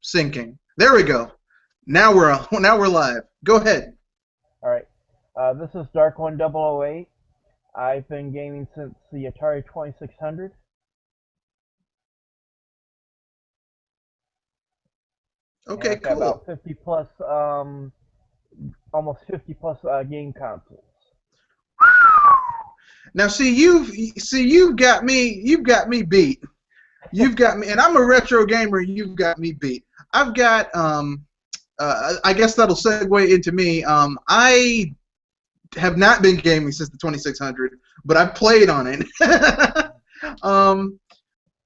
syncing. There we go. Now we're live. Go ahead. All right. This is Dark One 008. I've been gaming since the Atari 2600, and Okay, I've got cool. about 50 plus, almost 50 plus game consoles. Now you've got me beat. You've got me, and I'm a retro gamer. You've got me beat. I've got I guess that'll segue into me. I have not been gaming since the 2600, but I've played on it. um,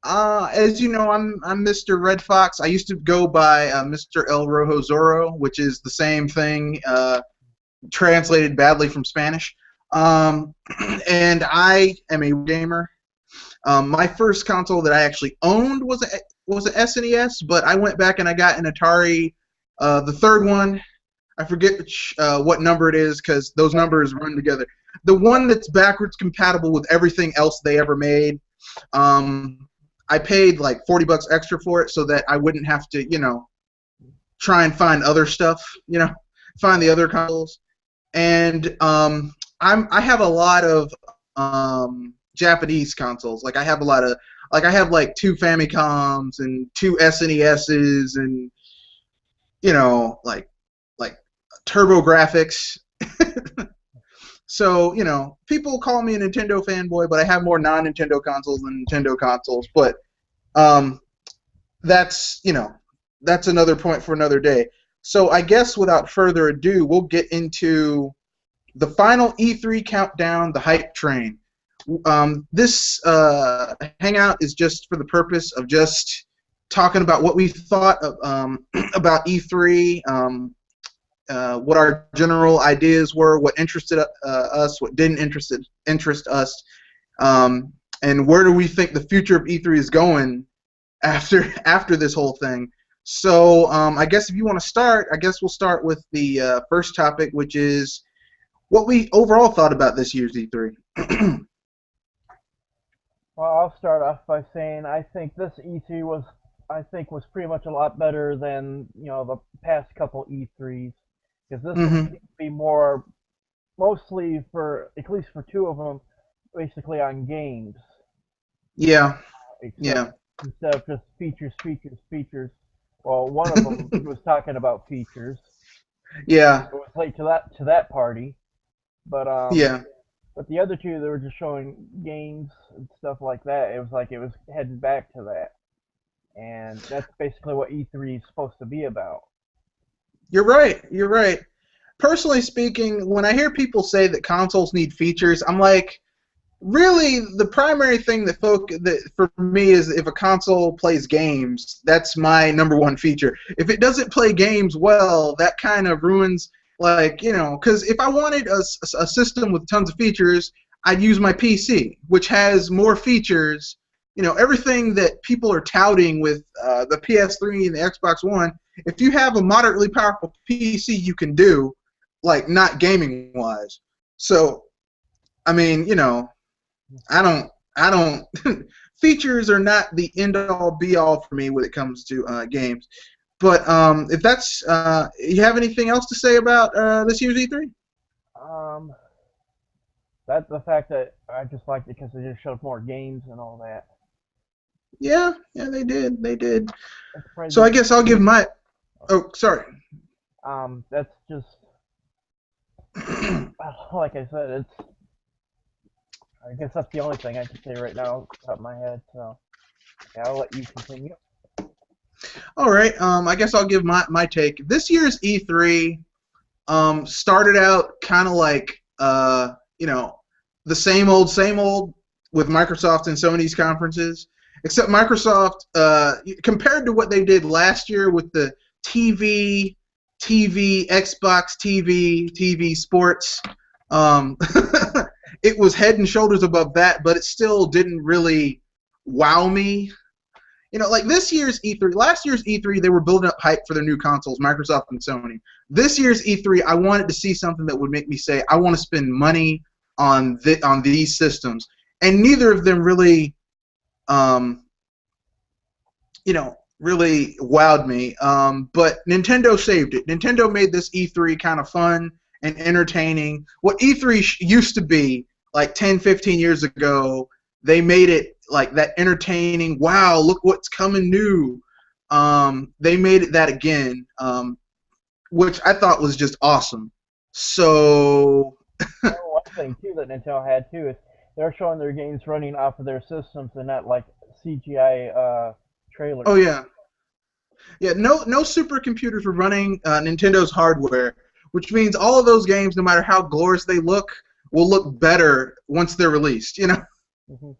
as you know, I'm Mr. Red Fox. I used to go by Mr. El Rojo Zorro, which is the same thing translated badly from Spanish. Um, and I am a gamer. My first console that I actually owned was an SNES, but I went back and I got an Atari, the third one. I forget what number it is because those numbers run together. The one that's backwards compatible with everything else they ever made. I paid like $40 extra for it so that I wouldn't have to, try and find other stuff, find the other consoles. And I have a lot of Japanese consoles. Like I have like two Famicoms and two SNESs and like TurboGrafx. So, people call me a Nintendo fanboy, but I have more non-Nintendo consoles than Nintendo consoles. But that's, that's another point for another day. So I guess without further ado, we'll get into the final E3 countdown, the hype train. This hangout is just for the purpose of just talking about what we thought of, about E3, what our general ideas were, what interested us, what didn't interest us, and where do we think the future of E3 is going after this whole thing. So I guess if you want to start, I guess we'll start with the first topic, which is what we overall thought about this year's E3. Well, I'll start off by saying I think this E3 was pretty much a lot better than the past couple E3s, because this one Mm-hmm. seemed to be more mostly for at least for two of them basically on games, Yeah. except Yeah. instead of just features, features, features. Well, one of them was talking about features. Yeah. It was late to that party, but Yeah. but the other two they were just showing games and stuff like that. It was like it was heading back to that, and that's basically what E3 is supposed to be about. You're right. You're right. Personally speaking, when I hear people say that consoles need features, I'm like, really, the primary thing that for me is if a console plays games, that's my number one feature. If it doesn't play games well, that kind of ruins, like, because if I wanted a system with tons of features, I'd use my PC, which has more features. Everything that people are touting with the PS3 and the Xbox One, if you have a moderately powerful PC, you can do, like, not gaming wise. So, I mean, I don't. Features are not the end all be all for me when it comes to games. But if that's, you have anything else to say about this year's E3? Um, that's the fact that I just liked it because they just showed more games and all that. Yeah, yeah, they did. That's So I probably guess I'll give my. Oh, sorry. that's just like I said. I guess that's the only thing I can say right now off the top of my head. So yeah, I'll let you continue. All right. I guess I'll give my take. This year's E3 started out kind of like the same old with Microsoft and Sony's conferences, except Microsoft, compared to what they did last year with the Xbox TV sports, um, it was head and shoulders above that, but it still didn't really wow me. Like this year's E3, last year's E3, they were building up hype for their new consoles, Microsoft and Sony. This year's E3, I wanted to see something that would make me say, I want to spend money on these systems. And neither of them really, um, really wowed me. But Nintendo saved it. Nintendo made this E3 kind of fun and entertaining. What E3 used to be like 10, 15 years ago, they made it like that entertaining. Wow, look what's coming new. They made it that again, which I thought was just awesome. So, Oh, one thing too that Nintendo had too is they're showing their games running off of their systems and not like CGI oh trailers. yeah, yeah, no supercomputers were running Nintendo's hardware, which means all of those games, no matter how glorious they look, will look better once they're released. Hmm.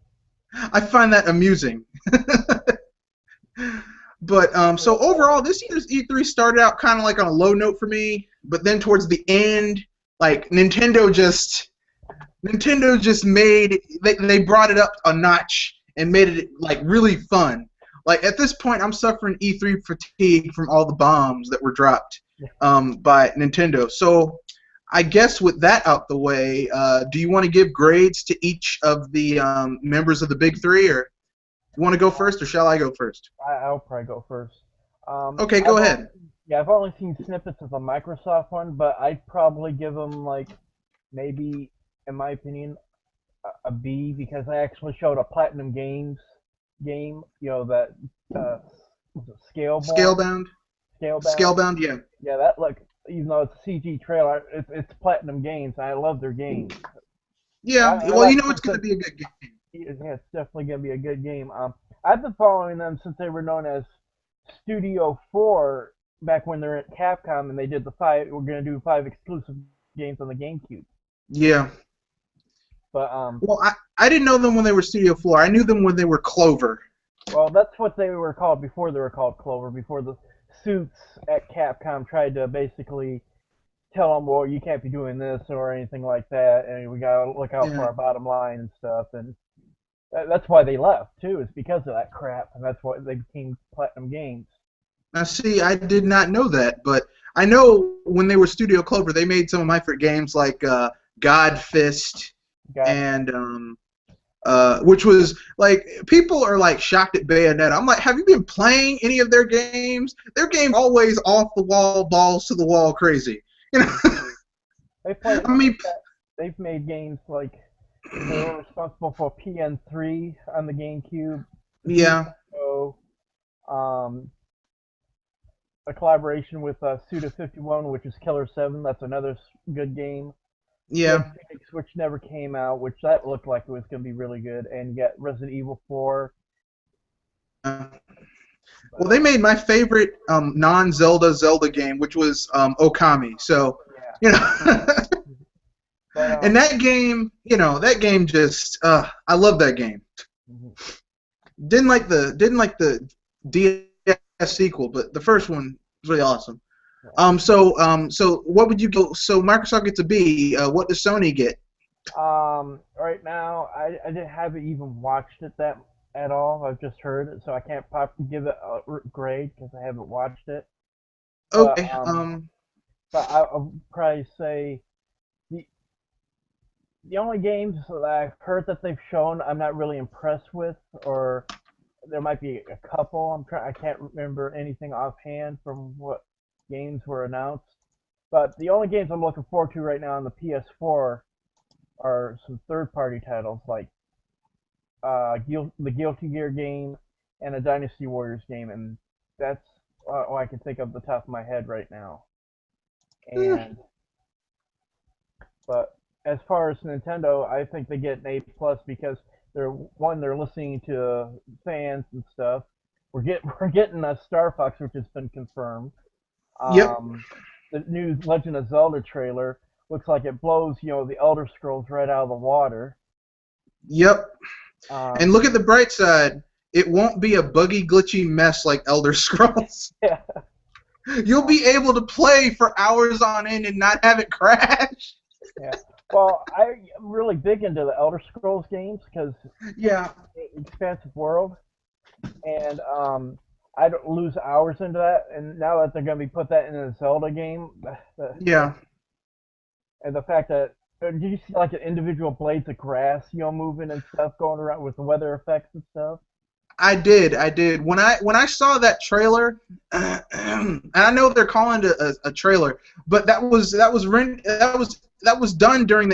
I find that amusing. But so overall, this year's E3 started out kind of like on a low note for me, but then towards the end, like Nintendo just made they brought it up a notch and made it like really fun. Like at this point, I'm suffering E3 fatigue from all the bombs that were dropped by Nintendo. So I guess with that out the way, do you want to give grades to each of the members of the big three, or you want to go first, or shall I go first? I'll probably go first. Okay, go I've only, ahead. yeah, I've only seen snippets of the Microsoft one, but I'd probably give them like maybe, in my opinion, a B because I actually showed a Platinum Games game. You know that uh, was it Scaleborn, Scalebound. Scalebound. Scalebound, yeah. Yeah, that look. Even though it's a CG trailer, it's Platinum Games. And I love their games. Yeah, I well, like it's them going to since be a good game. yeah, it's definitely gonna be a good game. I've been following them since they were known as Studio 4 back when they're at Capcom and they did the five. We're gonna do 5 exclusive games on the GameCube. Yeah. But Well, I didn't know them when they were Studio 4. I knew them when they were Clover. well, that's what they were called before they were called Clover. Before the suits at Capcom tried to basically tell them, well, you can't be doing this or anything like that, and we gotta look out for Yeah. our bottom line and stuff. And that's why they left too, is because of that crap, and that's why they became Platinum Games. Now, see, I did not know that, but I know when they were Studio Clover, they made some of my favorite games like God Fist God, and which was like people are like shocked at Bayonetta. I'm like, have you been playing any of their games? Their game always off the wall, balls to the wall, crazy. You know, they played. I mean, They've made games like they were responsible for PN3 on the GameCube, yeah, Zero, um, a collaboration with Suda51, which is Killer 7. That's another good game. Twin yeah. Phoenix, which never came out, which that looked like it was going to be really good, and you got Resident Evil 4. Well, But they made my favorite non-Zelda Zelda game, which was Okami. So, yeah, you know, but and that game, that game just, I love that game. mhm. Didn't like the DS sequel, but the first one was really awesome. So what would you go? So Microsoft gets a B. What does Sony get? Right now, I haven't even watched it that at all. I've just heard it, so I can't give it a grade because I haven't watched it. But Okay. I'll probably say the the only games that I've heard that they've shown I'm not really impressed with, or there might be a couple. I can't remember anything offhand from what games were announced. But the only games I'm looking forward to right now on the PS4 are some third-party titles like the Guilty Gear game and a Dynasty Warriors game, and that's all I can think of the top of my head right now. Eh, And but as far as Nintendo, I think they get an A plus because they're listening to fans and stuff. We're getting a Star Fox, which has been confirmed. yep. Um, the new Legend of Zelda trailer looks like it blows the Elder Scrolls right out of the water. Yep. And Um, look at the bright side. It won't be a buggy, glitchy mess like Elder Scrolls. yeah, You'll be able to play for hours on end and not have it crash. yeah. Well, I'm really big into the Elder Scrolls games because Yeah. expansive world, and I don't lose hours into that. And now that they're going to be put that in a Zelda game, Yeah. and the fact that did you see like the individual blades of grass, moving and stuff going around with the weather effects and stuff? I did. I did. When I saw that trailer, and I know they're calling it a trailer, but that was done during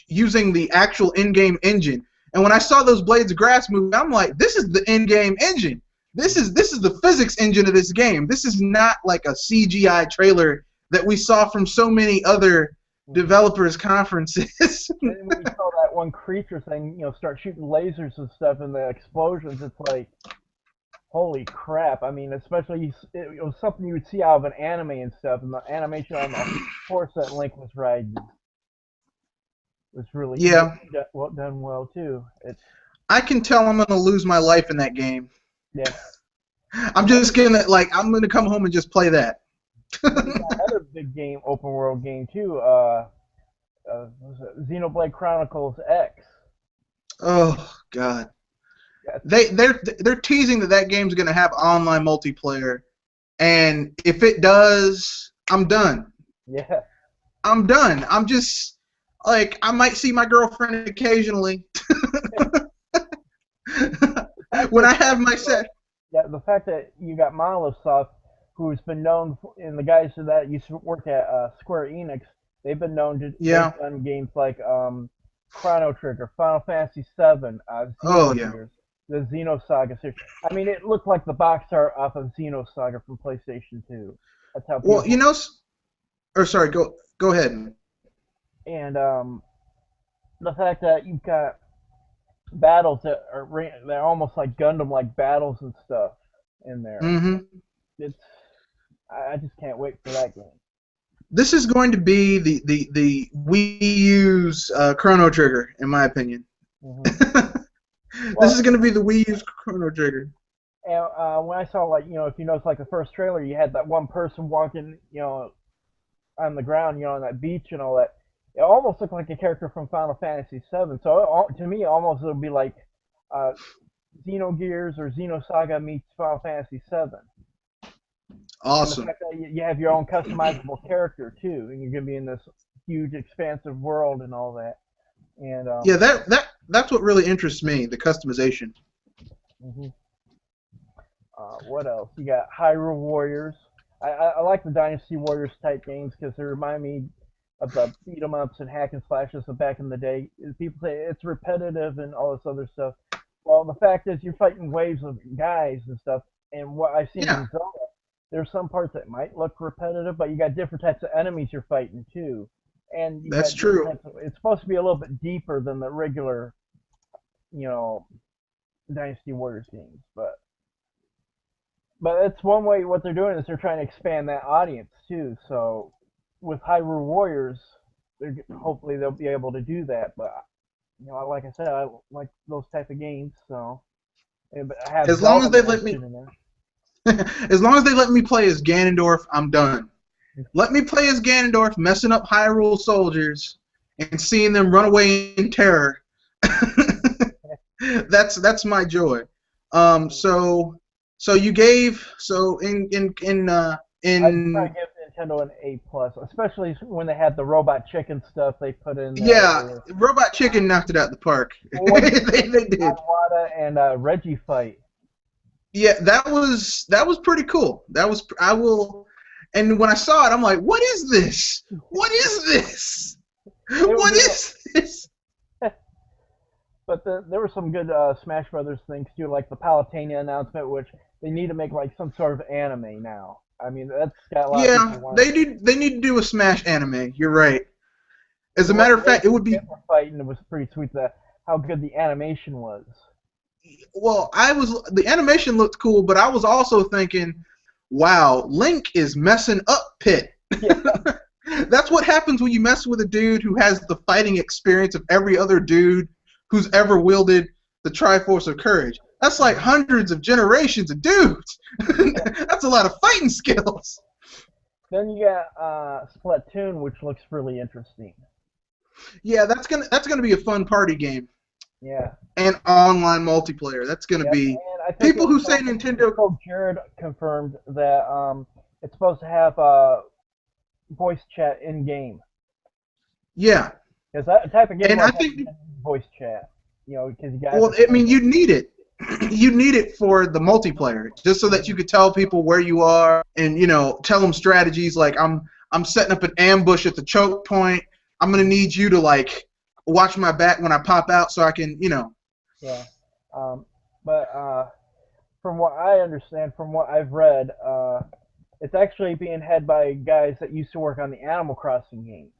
using the actual in-game engine. And when I saw those Blades of Grass move, I'm like, this is the in-game engine. This is the physics engine of this game. This is not like a CGI trailer that we saw from so many other developers conferences. And when you saw that one creature thing, start shooting lasers and stuff and the explosions, it's like, holy crap. I mean, especially, it was something you would see out of an anime and stuff, and the animation on the horse that Link was riding was really well too. I can tell I'm gonna lose my life in that game. Yeah. I'm just gonna I'm gonna come home and just play that. Another big game, open world game too. Was it Xenoblade Chronicles X? Oh God. They're teasing that game's gonna have online multiplayer, and if it does, I'm done. Yeah. I'm done. I'm just I might see my girlfriend occasionally when I have my set. Yeah, the fact that you got Monolith Soft, who's been known, and the guys that used to work at Square Enix, they've been known to work on games like Chrono Trigger, Final Fantasy VII, the Xenosaga series. I mean, it looked like the box art off of Xenosaga from PlayStation 2. That's how. Well, sorry, go ahead. And the fact that you've got battles that they're almost like Gundam-like battles and stuff in there. Mm-hmm. I just can't wait for that game. This is going to be the Wii U's Chrono Trigger, in my opinion. Mm-hmm. This is going to be the Wii U's Chrono Trigger. And when I saw, if you notice, the first trailer, you had that one person walking, on the ground, on that beach and all that. It almost looked like a character from Final Fantasy VII. So to me, almost it would be like Xenogears or Xenosaga meets Final Fantasy VII. Awesome. And the fact that you have your own customizable character too, and you're gonna be in this huge, expansive world and all that. And yeah, that's what really interests me, the customization. Mm-hmm. What else? You got Hyrule Warriors. I like the Dynasty Warriors type games because they remind me of the beat 'em ups and hack and slashes of back in the day. People say it's repetitive and all this other stuff. Well, the fact is you're fighting waves of guys and stuff, and what I've seen in Zelda, there's some parts that might look repetitive, but you got different types of enemies you're fighting too. And that's true. It's supposed to be a little bit deeper than the regular, Dynasty Warriors games, but it's one way. What they're doing is they're trying to expand that audience too. So with Hyrule Warriors, hopefully they'll be able to do that. But like I said, I like those type of games. So as long as they let me, as long as they let me play as Ganondorf, I'm done. Let me play as Ganondorf, messing up Hyrule soldiers and seeing them run away in terror. That's my joy. So you gave in I'd probably give Nintendo an A+, especially when they had the Robot Chicken stuff they put in there. Yeah, Robot Chicken knocked it out of the park. They did. Wada and Reggie fight. Yeah, that was pretty cool. And when I saw it, I'm like, what is this? What is this? What is this? But there were some good Smash Brothers things too, like the Palutena announcement, which they need to make like some sort of anime now. I mean, that's got a lot of people they need to do a Smash anime. You're right. As a matter of fact, it would be fighting. It was pretty sweet how good the animation was. Well, the animation looked cool, but I was also thinking, wow, Link is messing up Pit. Yeah. That's what happens when you mess with a dude who has the fighting experience of every other dude who's ever wielded the Triforce of Courage. That's like hundreds of generations of dudes. That's a lot of fighting skills. Then you got Splatoon, which looks really interesting. Yeah, that's gonna be a fun party game. Yeah. And online multiplayer. That's gonna be. People who say Nintendo. Jared confirmed that it's supposed to have voice chat in game. Yeah. Because that type of game. And I think voice chat. Because you got. Well, I mean, you need it. you need it for the multiplayer, just so that you could tell people where you are and tell them strategies like I'm setting up an ambush at the choke point. I'm gonna need you to like watch my back when I pop out so I can. Yeah. But from what I understand, from what I've read, it's actually being head by guys that used to work on the Animal Crossing games.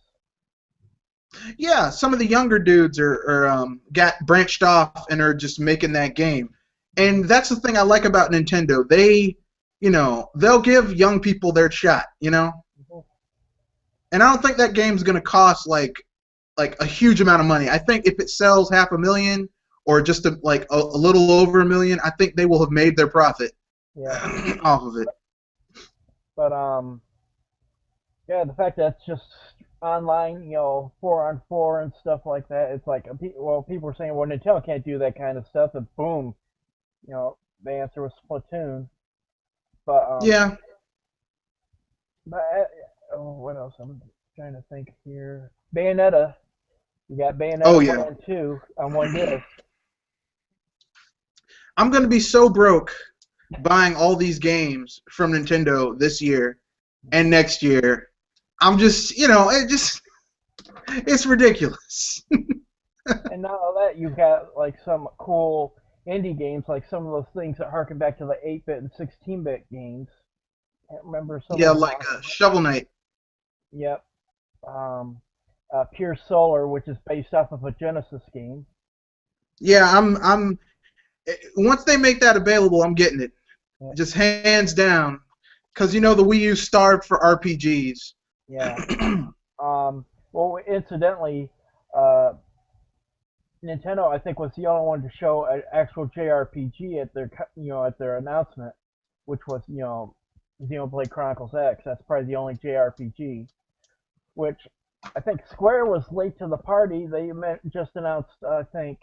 Yeah, some of the younger dudes are got branched off and are just making that game. And that's the thing I like about Nintendo. They'll give young people their shot. Mhm. And I don't think that game's gonna cost like a huge amount of money. I think if it sells 500,000 or just a little over 1 million, I think they will have made their profit Yeah. off of it. But yeah, the fact that it's just online, 4-on-4 and stuff like that. It's like, well, people are saying, well, Nintendo can't do that kind of stuff, and boom, the answer was Splatoon. But Yeah. what else? I'm trying to think here. Bayonetta. You got Oh Bayonetta 1 yeah. and 2 on one disc. I'm gonna be so broke buying all these games from Nintendo this year and next year. I'm just, it's ridiculous. And not all that, you've got like some cool indie games, like some of those things that harken back to the 8-bit and 16-bit games. Can't remember some Yeah, of them. like Shovel Knight. Yep. Um, Pure Solar, which is based off of a Genesis game. Yeah, I'm. Once they make that available, I'm getting it, Yeah. just hands down. Because the Wii U starved for RPGs. Yeah. Well, incidentally, uh, Nintendo, I think, was the only one to show an actual JRPG at their announcement, which was, Xenoblade Chronicles X. That's probably the only JRPG. Which I think Square was late to the party. They just announced, I think,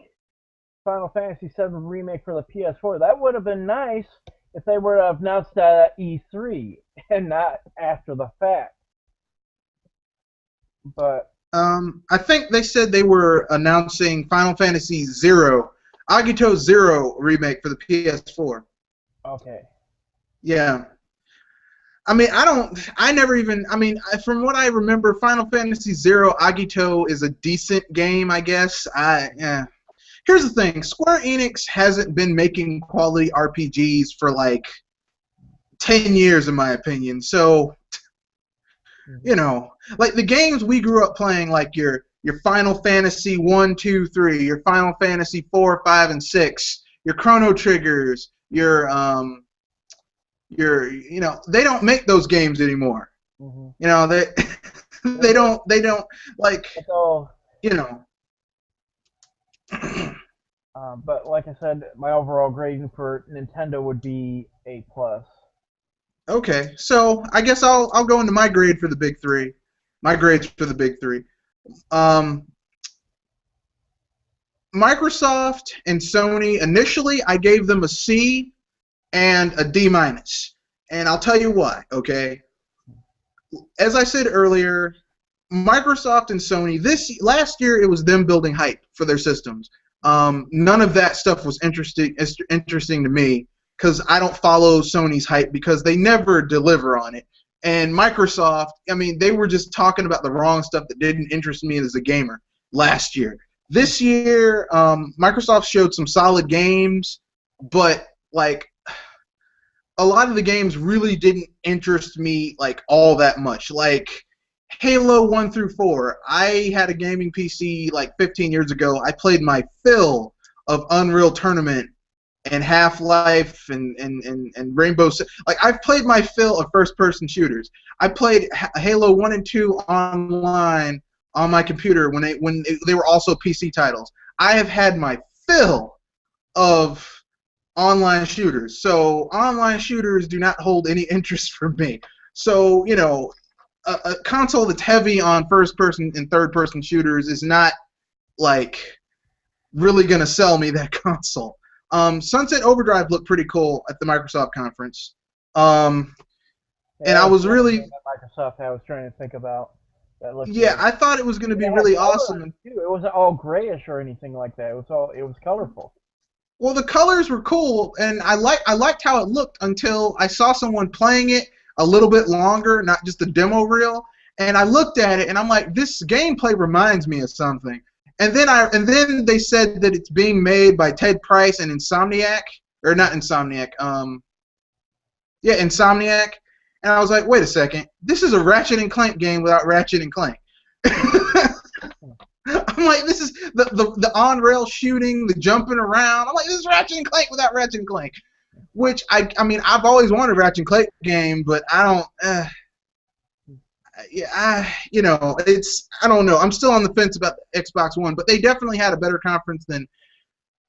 Final Fantasy VII Remake for the PS4. That would have been nice if they were to have announced that at E3 and not after the fact. But I think they said they were announcing Final Fantasy Zero, Agito Zero remake for the PS4. okay, Yeah. I mean, I never even, from what I remember, Final Fantasy Zero Agito is a decent game, I guess. Yeah. Here's the thing, Square Enix hasn't been making quality RPGs for like 10 years, in my opinion. So, like the games we grew up playing, like your Final Fantasy 1, 2, 3, your Final Fantasy 4, 5, and 6, your Chrono Triggers, they don't make those games anymore. mm-hmm. They they don't like So, you know. but like I said, my overall grading for Nintendo would be A plus. Okay, so I guess I'll go into my grade for the big three. My grades for the big three. Um, Microsoft and Sony. Initially, I gave them a C and a D minus, and I'll tell you why. Okay, as I said earlier, Microsoft and Sony. This last year, it was them building hype for their systems. None of that stuff was interesting to me because I don't follow Sony's hype because they never deliver on it. And Microsoft, they were just talking about the wrong stuff that didn't interest me as a gamer last year. This year, Microsoft showed some solid games, but like a lot of the games really didn't interest me like all that much. Like Halo 1 through 4. I had a gaming PC like 15 years ago. I played my fill of Unreal Tournament and Half-Life and Rainbow Six. Like I've played my fill of first-person shooters. I played Halo 1 and 2 online on my computer when they were also PC titles. I have had my fill of online shooters. So online shooters do not hold any interest for me. So, a console that's heavy on first-person and third-person shooters is not like really gonna sell me that console. Sunset Overdrive looked pretty cool at the Microsoft conference, and I was really Microsoft. I was trying to think about that. Yeah, I thought it was gonna be really awesome. Too. It wasn't all grayish or anything like that. It was colorful. Well, the colors were cool, and I liked how it looked until I saw someone playing it a little bit longer, not just a demo reel. And I looked at it, and I'm like, this gameplay reminds me of something. And then they said that it's being made by Ted Price and Insomniac, or not Insomniac, yeah, Insomniac. And I was like, wait a second, this is a Ratchet and Clank game without Ratchet and Clank. I'm like, this is the on-rail shooting, the jumping around. I'm like, this is Ratchet and Clank without Ratchet and Clank. Which, I mean, I've always wanted a Ratchet and Clank game, but I don't, yeah, you know, I don't know. I'm still on the fence about the Xbox One, but they definitely had a better conference than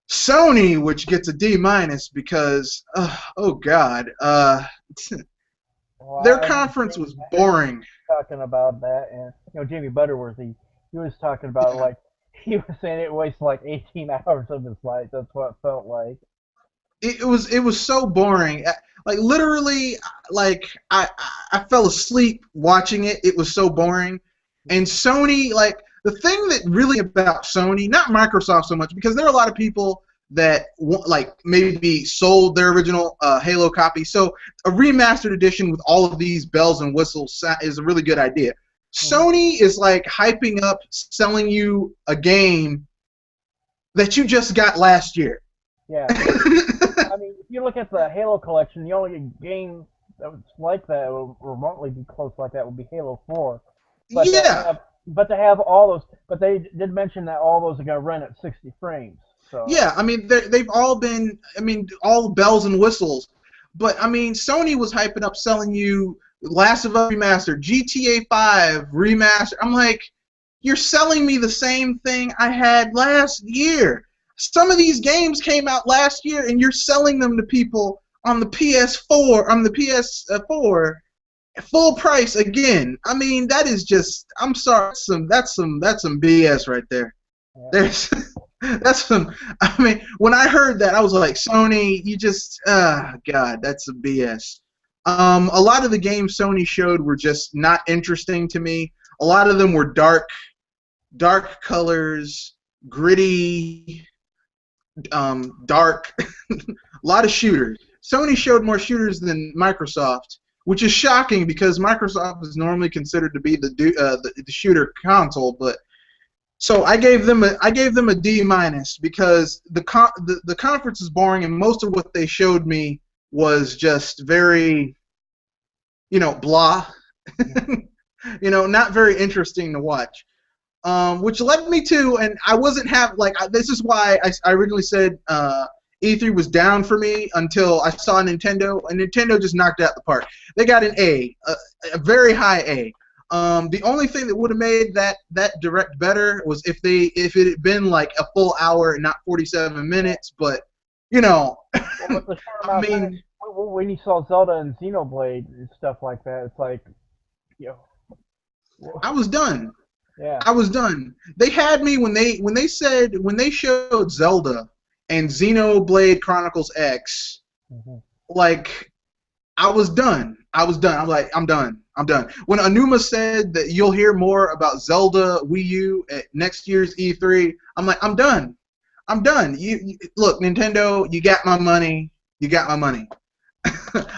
Sony, which gets a D- because, oh God, Well, their I was conference was boring. talking about that, and Jamie Butterworthy, he was talking about like he was saying it wasted like 18 hours of his life. That's what it felt like. It was so boring. Like literally, like I fell asleep watching it. It was so boring. And Sony, like the thing that really about Sony, not Microsoft so much, because there are a lot of people that like maybe sold their original Halo copy. So a remastered edition with all of these bells and whistles is a really good idea. Sony is like hyping up, selling you a game that you just got last year. Yeah. I mean, if you look at the Halo collection, the only game that was like that, would remotely be close like that, would be Halo 4. But Yeah. to have all those, but they did mention that all those are going to run at 60 frames. So. Yeah, I mean, they've all been, I mean, all bells and whistles. But, I mean, Sony was hyping up selling you Last of Us Remastered, GTA 5 Remastered. I'm like, you're selling me the same thing I had last year. Some of these games came out last year, and you're selling them to people on the PS4, full price again. I mean, that is just, I'm sorry, that's some BS right there. Yeah. There's that's some. I mean, when I heard that, I was like, Sony, you just, God, that's some BS. A lot of the games Sony showed were just not interesting to me. A lot of them were dark colors, gritty, dark, a lot of shooters. Sony showed more shooters than Microsoft, which is shocking because Microsoft is normally considered to be the shooter console. But so I gave them a D- because the conference is boring and most of what they showed me was just very, blah, not very interesting to watch. Which led me to, and I wasn't this is why I originally said E3 was down for me until I saw Nintendo, and Nintendo just knocked it out the park. They got an A, a very high A. The only thing that would have made that direct better was if it had been like a full hour and not 47 minutes, but Well, I mean, when you saw Zelda and Xenoblade and stuff like that, it's like, I was done. Yeah. I was done. They had me when they showed Zelda and Xenoblade Chronicles X, like I was done. I'm like, I'm done. When Anuma said that you'll hear more about Zelda Wii U at next year's E3, I'm like, I'm done. You look, Nintendo, you got my money.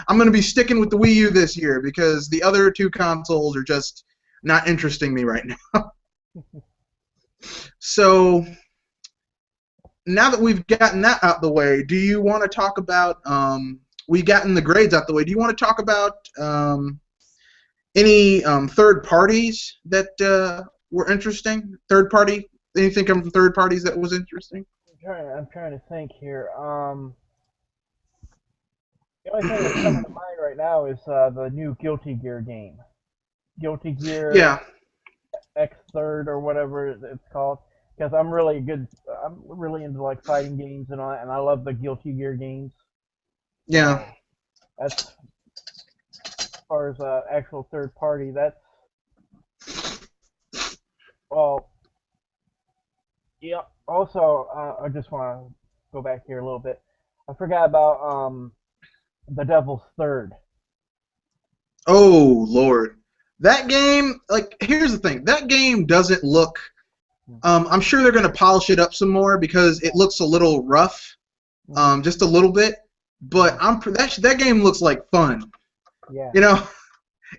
I'm gonna be sticking with the Wii U this year because the other two consoles are just not interesting me right now. So now that we've gotten that out the way, do you want to talk about we've gotten the grades out the way? Do you want to talk about any third parties that were interesting? Anything from third parties that was interesting? I'm trying to think here. The only thing that's coming to mind right now is the new Guilty Gear game. Guilty Gear. Yeah. X Third or whatever it's called, because I'm really into like fighting games and all that, and I love the Guilty Gear games. Yeah. That's as far as actual third party. That's well. Yeah. Also, I just want to go back here a little bit. I forgot about The Devil's Third. Oh Lord. That game, like, here's the thing. That game doesn't look. I'm sure they're going to polish it up some more because it looks a little rough. just a little bit. But that game looks like fun. Yeah. You know,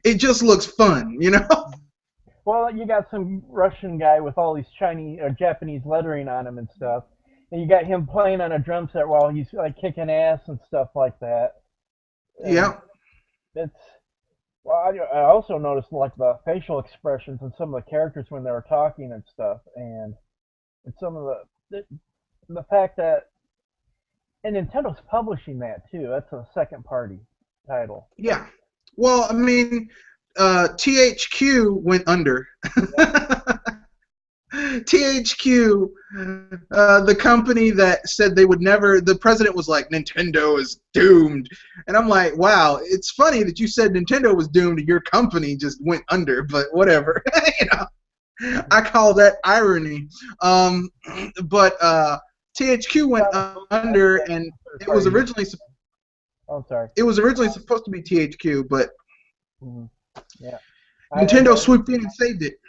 it just looks fun. You know. Well, you got some Russian guy with all these Chinese or Japanese lettering on him and stuff, and you got him playing on a drum set while he's like kicking ass and stuff like that. And Yeah. it's well, I also noticed like the facial expressions in some of the characters when they were talking and stuff, and some of the fact that and Nintendo's publishing that too. That's a second party title. Yeah. Well, I mean, THQ went under. THQ, the company that said they would never, the president was like, Nintendo is doomed. And I'm like, wow, it's funny that you said Nintendo was doomed and your company just went under, but whatever. You know, I call that irony. But THQ went under, and it was originally. Oh, sorry. It was originally supposed to be THQ, but yeah, Nintendo swooped in and saved it.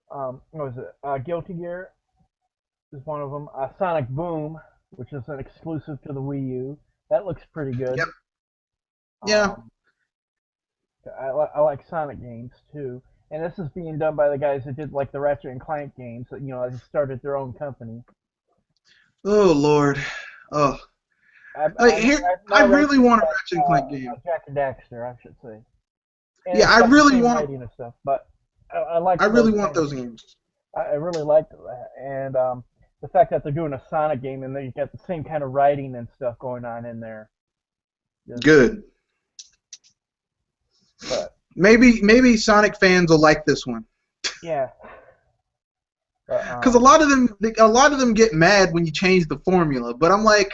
What was it? Guilty Gear is one of them. Sonic Boom, which is an exclusive to the Wii U. That looks pretty good. Yep. Yeah. I like Sonic games too, and this is being done by the guys that did like the Ratchet and Clank games. That they started their own company. Oh Lord. Oh. I really want a Ratchet and Clank game. Jak and Daxter, I should say. And yeah, I really want. And stuff, but I like. I really want those games. I really liked that, and the fact that they're doing a Sonic game and you got the same kind of writing and stuff going on in there. Good. But maybe Sonic fans will like this one. Yeah. Because a lot of them get mad when you change the formula, but I'm like,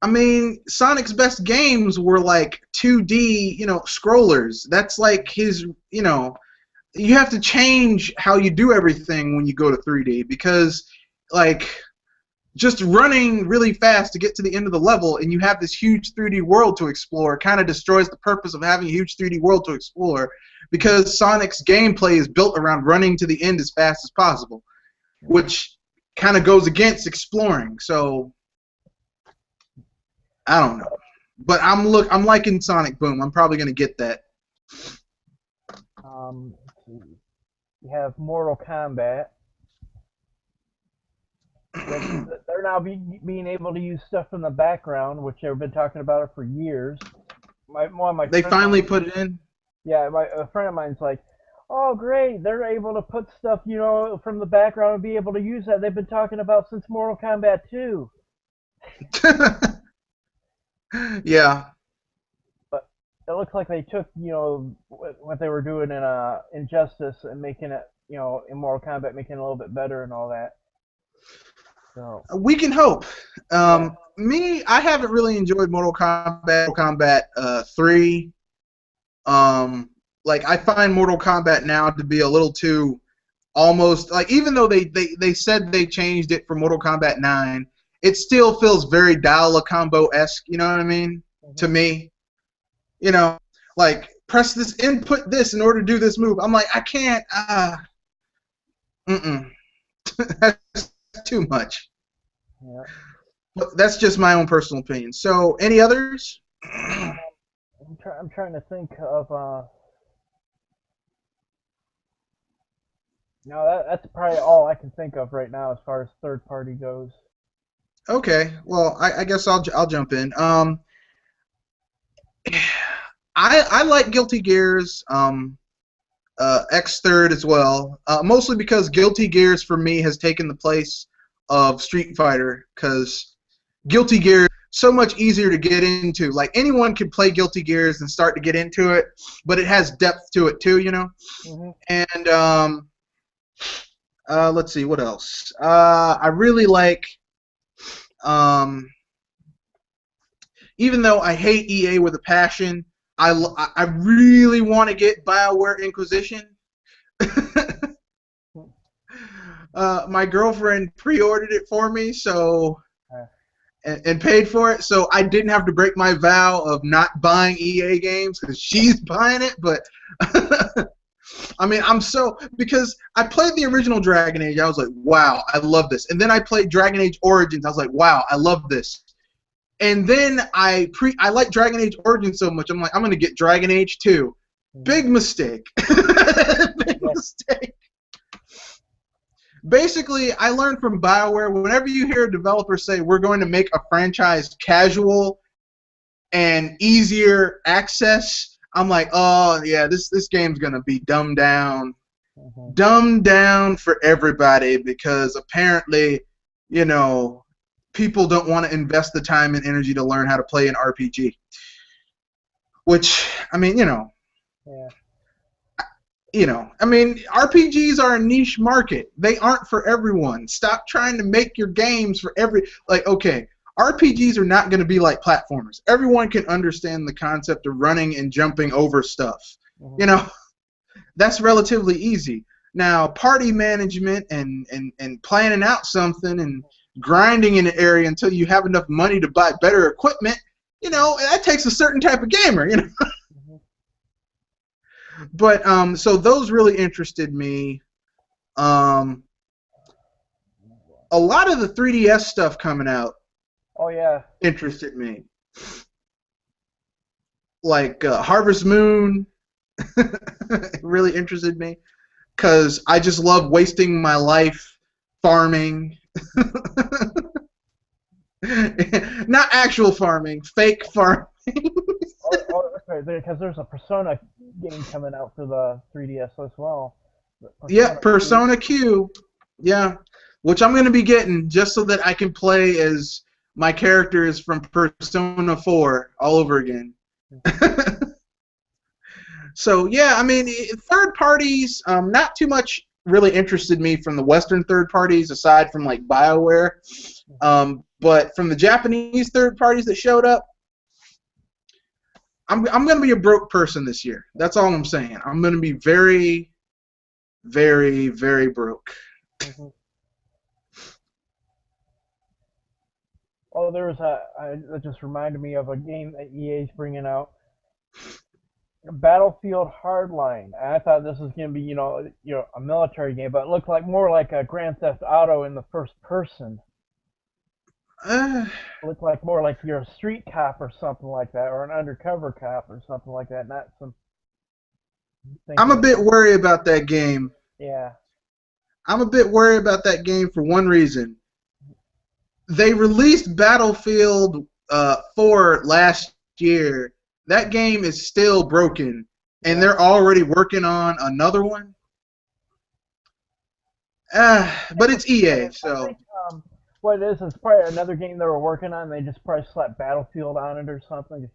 I mean, Sonic's best games were like 2D, scrollers. That's like his, you have to change how you do everything when you go to 3D because, like, just running really fast to get to the end of the level and you have this huge 3D world to explore kind of destroys the purpose of having a huge 3D world to explore because Sonic's gameplay is built around running to the end as fast as possible, which kind of goes against exploring. So I don't know, but I'm liking Sonic Boom. I'm probably gonna get that. You have Mortal Kombat. They're now being able to use stuff from the background, which they've been talking about it for years. They finally put it in. Yeah, a friend of mine's like, oh great, they're able to put stuff from the background and be able to use that. They've been talking about since Mortal Kombat 2. Yeah. But it looks like they took, what they were doing in Injustice and making it, in Mortal Kombat, making it a little bit better and all that. So we can hope. Me, I haven't really enjoyed Mortal Kombat 3. Like I find Mortal Kombat now to be a little too almost like even though they said they changed it for Mortal Kombat 9. It still feels very Dial a Combo-esque, you know what I mean? Mm-hmm. To me. Like, press this, input this in order to do this move. I'm like, I can't, That's too much. Yeah. But that's just my own personal opinion. So, any others? I'm trying to think of, no, that's probably all I can think of right now as far as third party goes. Okay, well, I guess I'll jump in. I like Guilty Gears, X3rd as well, mostly because Guilty Gears for me has taken the place of Street Fighter, because Guilty Gears so much easier to get into. Like anyone can play Guilty Gears and start to get into it, but it has depth to it too, Mm-hmm. And let's see what else. I really like. Even though I hate EA with a passion, I really want to get BioWare Inquisition. My girlfriend pre-ordered it for me, so and paid for it, so I didn't have to break my vow of not buying EA games because she's buying it. But I mean, because I played the original Dragon Age, I was like, wow, I love this. And then I played Dragon Age Origins, I was like, wow, I love this. And then I like Dragon Age Origins so much. I'm like, I'm gonna get Dragon Age 2. Big mistake. Big mistake. Basically, I learned from BioWare, whenever you hear a developer say we're going to make a franchise casual and easier access, I'm like, oh yeah, this game's gonna be dumbed down for everybody, because apparently, you know, people don't want to invest the time and energy to learn how to play an RPG. Which, I mean, you know, I mean, RPGs are a niche market. They aren't for everyone. Stop trying to make your games for okay, RPGs are not going to be like platformers. Everyone can understand the concept of running and jumping over stuff. You know, that's relatively easy. Now, party management and planning out something and grinding in an area until you have enough money to buy better equipment, you know, that takes a certain type of gamer, you know. But so those really interested me. A lot of the 3DS stuff coming out. Oh yeah. Interested me. Like Harvest Moon really interested me, because I just love wasting my life farming. Not actual farming, fake farming. Because there's a Persona game coming out for the 3DS as well. Persona Q. Yeah, which I'm going to be getting just so that I can play as my characters from Persona 4 all over again. So, yeah, I mean, third parties, not too much really interested me from the Western third parties, aside from, like, BioWare. But from the Japanese third parties that showed up, I'm going to be a broke person this year. That's all I'm saying. I'm going to be very, very, very broke. Oh, that just reminded me of a game that EA's bringing out. Battlefield Hardline. I thought this was going to be, you know, a military game, but it looked like more like a Grand Theft Auto in the first person. It looked like more like you're a street cop or something like that, or an undercover cop or something like that. Not some. I'm a bit worried about that game. Yeah. I'm a bit worried about that game for one reason. They released Battlefield 4 last year. That game is still broken, and they're already working on another one. But it's EA, so. I think, what it is probably another game they were working on. They just probably slapped Battlefield on it or something.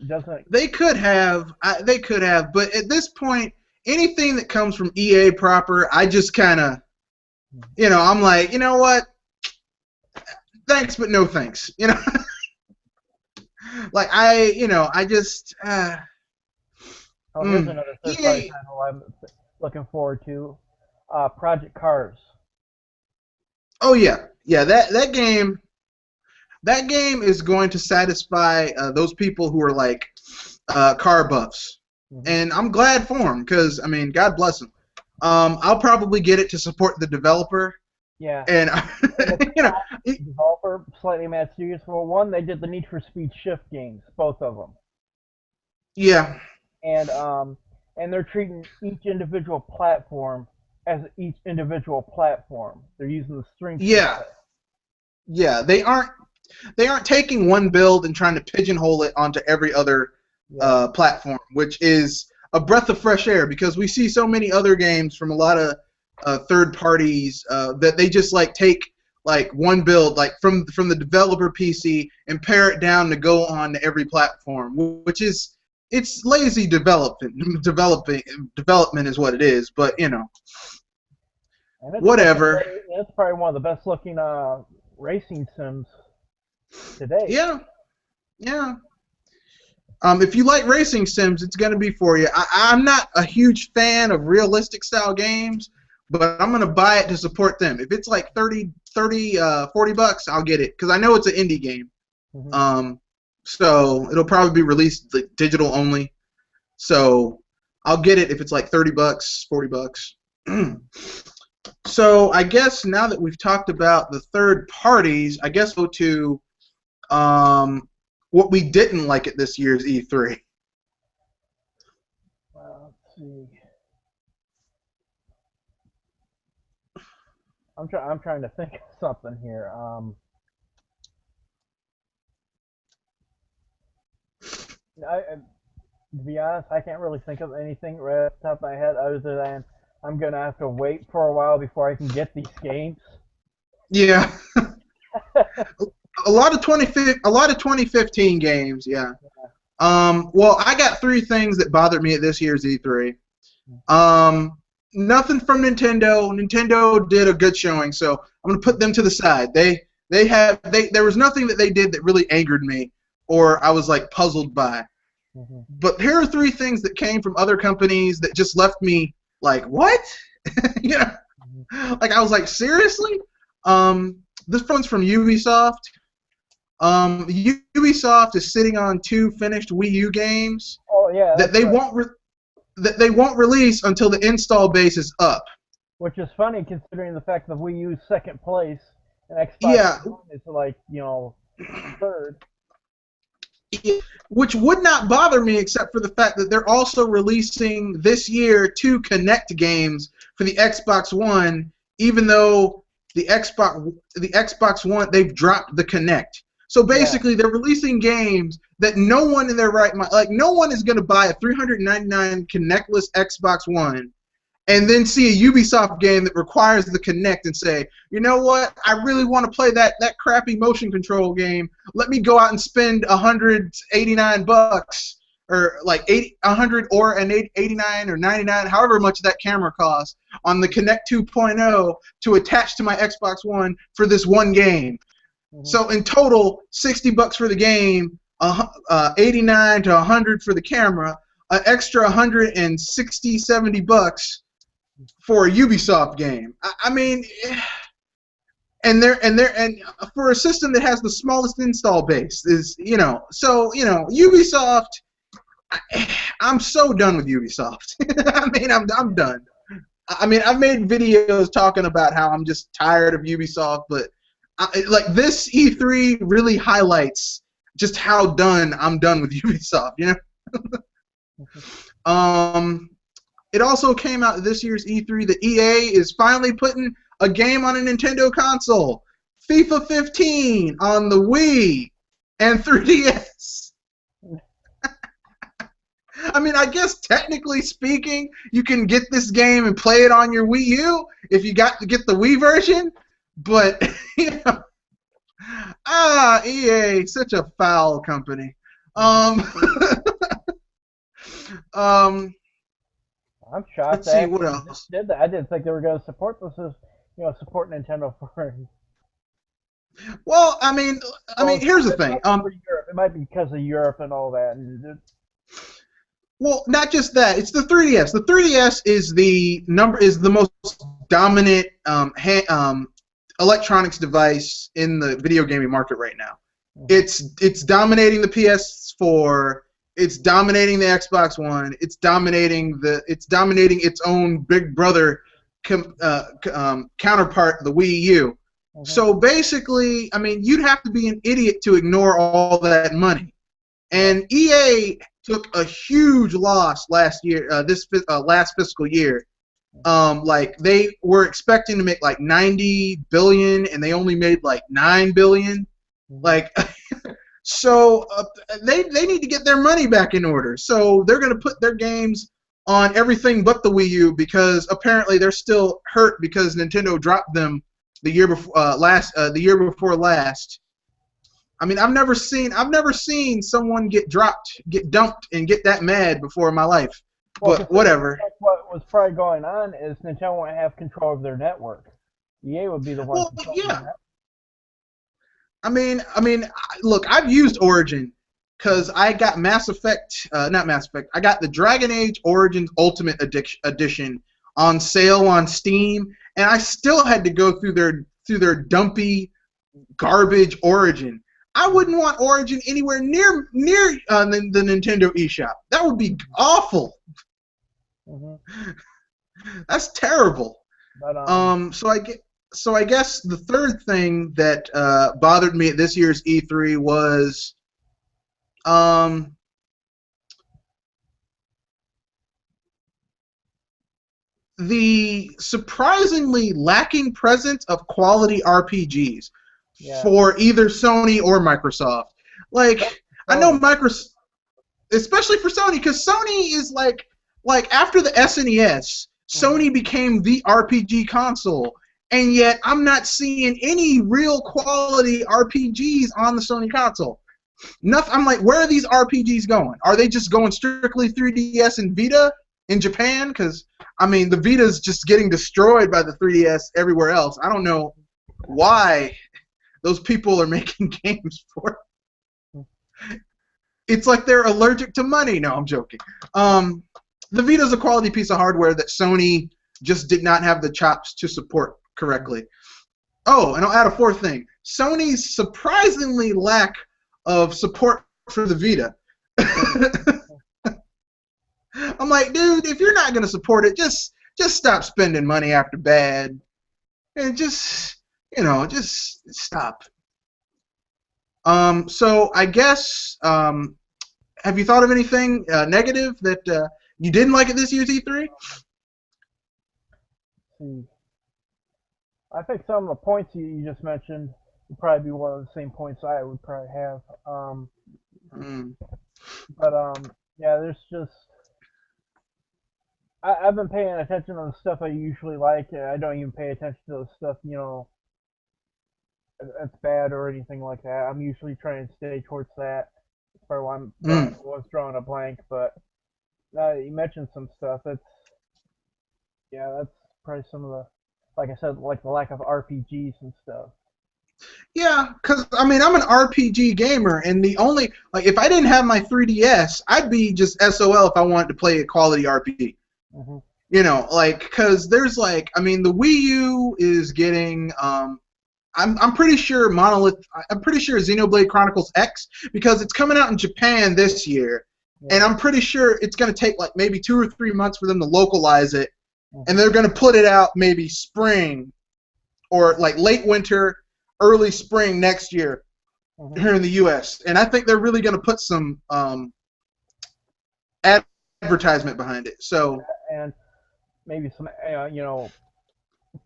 Doesn't. They could have. But at this point, anything that comes from EA proper, I just kind of, you know, I'm like, you know what? Thanks, but no thanks. You know. Like I just. Here's another third-party title I'm looking forward to. Project Cars. Oh yeah. That game is going to satisfy those people who are like car buffs, and I'm glad for them, because I mean, God bless them. I'll probably get it to support the developer. Yeah. And you know, developer slightly mad serious. Well, one, they did the Need for Speed Shift games, both of them. Yeah. And they're treating each individual platform as each individual platform. They're using the strength. Yeah. Yeah, they aren't taking one build and trying to pigeonhole it onto every other platform, which is a breath of fresh air, because we see so many other games from a lot of third parties that they just like take like one build like from the developer PC and pare it down to go on to every platform, which is it's lazy development is what it is, but you know, whatever. It's probably one of the best looking racing sims today. Yeah. If you like racing sims, it's going to be for you. I'm not a huge fan of realistic style games, but I'm going to buy it to support them. If it's like $40, I'll get it, because I know it's an indie game. So it'll probably be released like, digital only. So I'll get it if it's like $30, $40. So I guess now that we've talked about the third parties, I guess we'll go to what we didn't like at this year's E3. Let's see. I'm trying to think of something here. To be honest, I can't really think of anything right off the top of my head other than I'm gonna have to wait for a while before I can get these games. Yeah. a lot of 2015 games, yeah. Well, I got three things that bothered me at this year's E3. Nothing from Nintendo. Nintendo did a good showing, so I'm gonna put them to the side. There was nothing that they did that really angered me or I was like puzzled by. Mm-hmm. But here are three things that came from other companies that just left me like, what? You know, like I was like, seriously? This one's from Ubisoft. Ubisoft is sitting on 2 finished Wii U games that they won't release until the install base is up. Which is funny considering the fact that Wii U's second place and Xbox One is like, third. Which would not bother me except for the fact that they're also releasing this year 2 Kinect games for the Xbox One, even though the Xbox One, they've dropped the Kinect. So basically, they're releasing games that no one in their right mind, like no one is going to buy a $399 Kinectless Xbox One and then see a Ubisoft game that requires the Kinect and say, you know what, I really want to play that crappy motion control game. Let me go out and spend $189 or like 100 or an 89 or 99, however much that camera costs, on the Kinect 2.0 to attach to my Xbox One for this one game. Mm-hmm. So in total, $60 for the game, 89 to 100 for the camera, an extra 160, $70 for a Ubisoft game. I mean, and for a system that has the smallest install base is, Ubisoft. I'm so done with Ubisoft. I mean, I'm done. I mean, I've made videos talking about how I'm just tired of Ubisoft, but like this E3 really highlights just how I'm done with Ubisoft. It also came out this year's E3 that EA is finally putting a game on a Nintendo console, FIFA 15 on the Wii and 3DS. I mean, I guess technically speaking, you can get this game and play it on your Wii U if you got to get the Wii version, but EA, such a foul company. I'm shocked. Let's see what else. Did that. I didn't think they were going to support this as, support Nintendo for. Well, I mean, here's the thing. It might be because of Europe and all that. Well, not just that. It's the 3DS. The 3DS is the most dominant electronics device in the video gaming market right now. Mm-hmm. It's dominating the PS4. It's dominating the Xbox One. It's dominating its own big brother counterpart, the Wii U. Mm-hmm. So basically, I mean, you'd have to be an idiot to ignore all that money. And EA took a huge loss last year, last fiscal year. Like they were expecting to make like $90 billion, and they only made like $9 billion. Like, so they need to get their money back in order. So they're gonna put their games on everything but the Wii U because apparently they're still hurt because Nintendo dropped them the year before last. I mean, I've never seen someone get dumped, and get that mad before in my life. Well, but whatever. What was probably going on is Nintendo won't have control of their network. EA would be the one. Well, yeah. I mean, look, I've used Origin because I got not Mass Effect. I got the Dragon Age Origins Ultimate Edition on sale on Steam, and I still had to go through their dumpy garbage Origin. I wouldn't want Origin anywhere near the Nintendo eShop. That would be awful. Mm-hmm. That's terrible. But, So I guess the third thing that bothered me at this year's E3 was Um, the surprisingly lacking presence of quality RPGs Yeah. for either Sony or Microsoft. Like, I know Sony. Microsoft, especially for Sony, because Sony is like after the SNES, Mhm. Sony became the RPG console, and yet I'm not seeing any real quality RPGs on the Sony console. Nothing. I'm like, where are these RPGs going? Are they just going strictly 3DS and Vita in Japan? Because I mean, the Vita's just getting destroyed by the 3DS everywhere else. I don't know why those people are making games for it. It's like they're allergic to money. No, I'm joking. Um, the Vita's a quality piece of hardware that Sony just did not have the chops to support correctly. Oh, and I'll add a fourth thing. Sony's surprisingly lack of support for the Vita. I'm like, dude, if you're not gonna support it, just stop spending money after bad, and just stop. So I guess have you thought of anything negative that you didn't like at this year's E3? See, I think some of the points you just mentioned would probably be one of the same points I would probably have. Mm, But yeah, there's just I've been paying attention to the stuff I usually like. I don't even pay attention to the stuff that's bad or anything like that. I'm usually trying to stay towards that. That's probably why mm. was drawing a blank. But you mentioned some stuff. That's probably some of the, like I said, like the lack of RPGs and stuff. Yeah, because I mean, I'm an RPG gamer, and the only like if I didn't have my 3DS, I'd be just SOL if I wanted to play a quality RPG. Hmm. Like because there's like I mean, the Wii U is getting I'm pretty sure Monolith. I'm pretty sure Xenoblade Chronicles X because it's coming out in Japan this year, and Yeah. I'm pretty sure it's going to take like maybe 2 or 3 months for them to localize it, and Hmm. they're going to put it out maybe spring or like late winter, early spring next year Hmm. here in the U.S. And I think they're really going to put some advertisement behind it. So, And maybe some,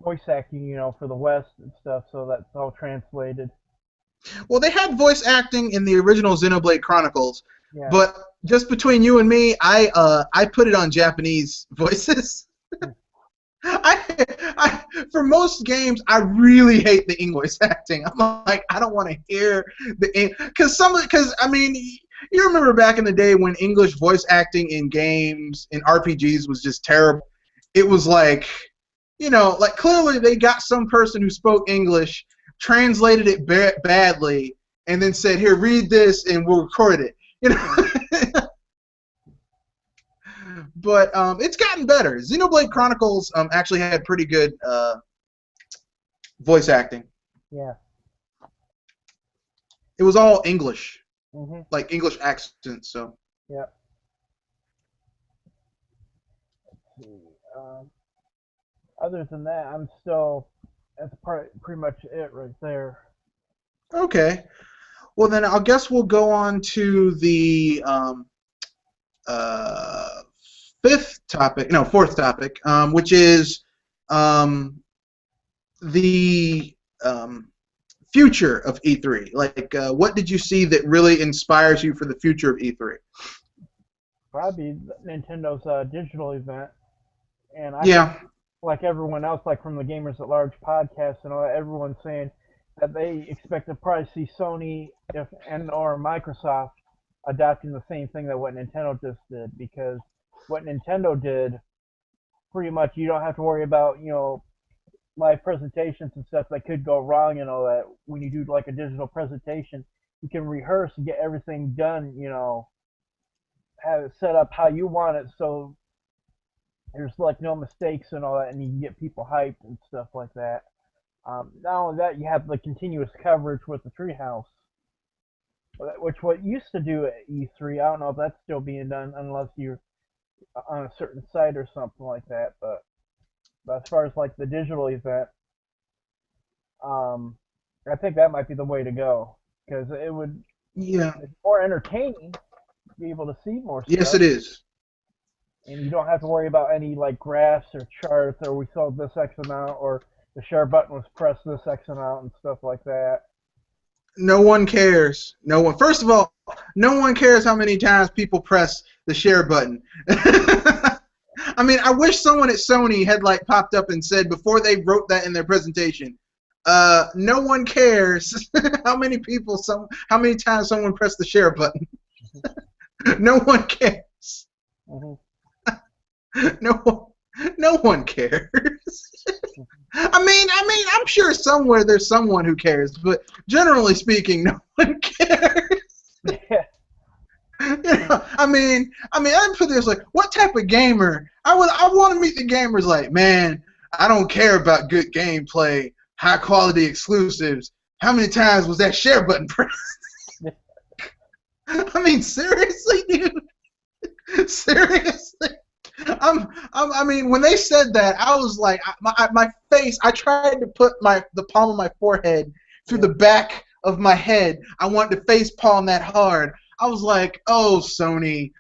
voice acting, for the West and stuff, so that's all translated. well, they had voice acting in the original Xenoblade Chronicles, Yeah. but just between you and me, I put it on Japanese voices. Mm. For most games, I really hate the English acting. I'm like, I don't want to hear because I mean, you remember back in the day when English voice acting in games in RPGs was just terrible. It was like, like clearly they got some person who spoke English, translated it badly, and then said, "Here, read this, and we'll record it." You know. But it's gotten better. Xenoblade Chronicles actually had pretty good voice acting. Yeah. It was all English, Hmm. like English accents. So Yeah. Um, Other than that, I'm still. That's pretty much it right there. okay, well then I guess we'll go on to the uh, fourth topic, which is um, the future of E3. Like, what did you see that really inspires you for the future of E3? Probably Nintendo's digital event, and I think Yeah. like everyone else, like from the Gamers at Large podcast and all that, everyone's saying that they expect to probably see Sony if and or Microsoft adopting the same thing that what Nintendo just did, because what Nintendo did, pretty much you don't have to worry about live presentations and stuff that could go wrong and all that. When you do like a digital presentation, you can rehearse and get everything done, have it set up how you want it, so there's like no mistakes and all that, and you can get people hyped and stuff like that. Not only that, you have the continuous coverage with the Treehouse, which what used to do at E3. I don't know if that's still being done unless you're on a certain site or something like that. But as far as like the digital event, um, I think that might be the way to go because it would Yeah. It's more entertaining to be able to see more Yes, stuff, it is. and you don't have to worry about any like graphs or charts or we sold this X amount or the share button was pressed this X amount and stuff like that. No one cares. No one. First of all, no one cares how many times people press the share button. I mean, I wish someone at Sony had like popped up and said before they wrote that in their presentation, no one cares how many times someone pressed the share button. No one cares. Mm-hmm. No one cares. I mean, I'm sure somewhere there's someone who cares, but generally speaking, no one cares. Yeah. I mean, I put this like, what type of gamer? I want to meet the gamers like, man, I don't care about good gameplay, high quality exclusives. How many times was that share button pressed? I mean, seriously, dude. Seriously. I mean, when they said that, I was like, my face. I tried to put the palm of my forehead through the back of my head. I wanted to face palm that hard. I was like, oh, Sony,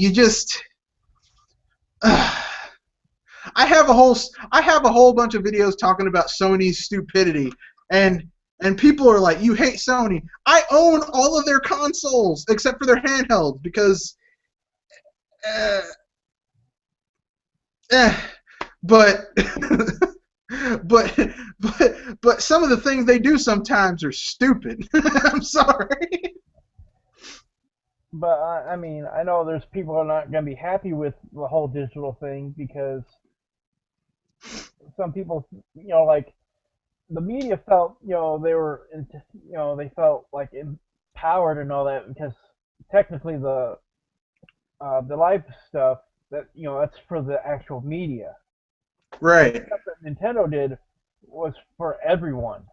you just. I have a whole bunch of videos talking about Sony's stupidity, and people are like, you hate Sony. I own all of their consoles except for their handhelds because, but but some of the things they do sometimes are stupid. I'm sorry. But I mean, I know there's people who are not going to be happy with the whole digital thing because some people, like the media felt, they felt like empowered and all that because technically the live stuff that's for the actual media. Right. The stuff that Nintendo did was for everyone.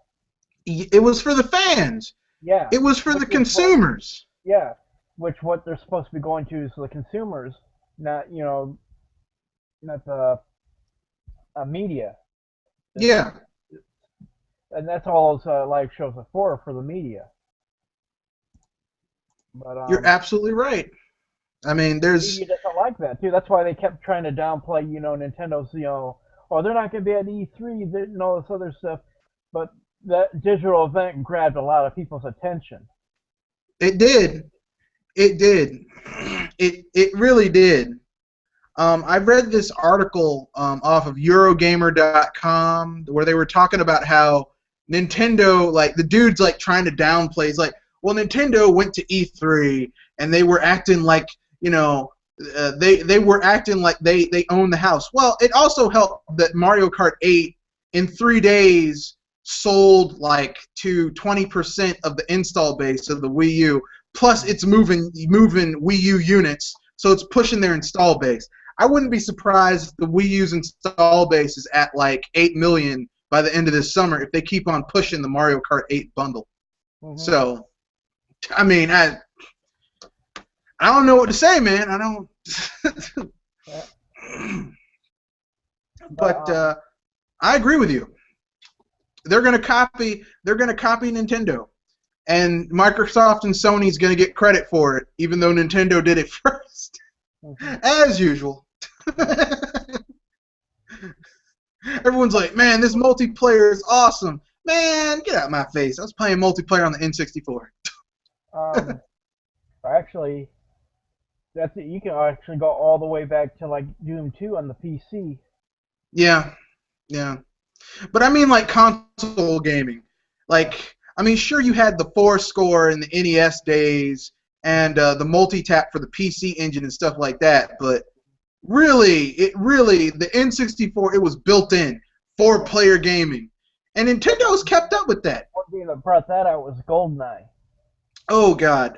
It was for the fans. Yeah. It was for the consumers. Yeah. Which what they're supposed to be going to is the consumers, not not the media. Yeah. And that's all those live shows are for the media. But You're absolutely right. I mean, there's. Media doesn't like that too. That's why they kept trying to downplay, Nintendo's, oh, they're not going to be at E3 and all this other stuff. But that digital event grabbed a lot of people's attention. It did. It did. It really did. I read this article off of Eurogamer.com where they were talking about how Nintendo, like the dude's like trying to downplay. He's like, well, Nintendo went to E3 and they were acting like, they were acting like they own the house. Well, it also helped that Mario Kart 8 in 3 days sold like to 20% of the install base of the Wii U. Plus, it's moving Wii U units, so it's pushing their install base. I wouldn't be surprised if the Wii U's install base is at like 8 million by the end of this summer if they keep on pushing the Mario Kart 8 bundle. Mm-hmm. So, I mean, I don't know what to say, man. I don't. But I agree with you. They're gonna copy Nintendo. And Microsoft and Sony's going to get credit for it, even though Nintendo did it first. Mm-hmm. As usual. Everyone's like, man, this multiplayer is awesome. Man, get out of my face. I was playing multiplayer on the N64. Actually, that's it. You can actually go all the way back to like Doom 2 on the PC. Yeah. But I mean like console gaming. Like... I mean, sure, you had the 4 in the NES days and the multi-tap for the PC Engine and stuff like that, but really, the N64, it was built in, 4-player gaming. And Nintendo's kept up with that. One game that brought that out was GoldenEye. Oh, God.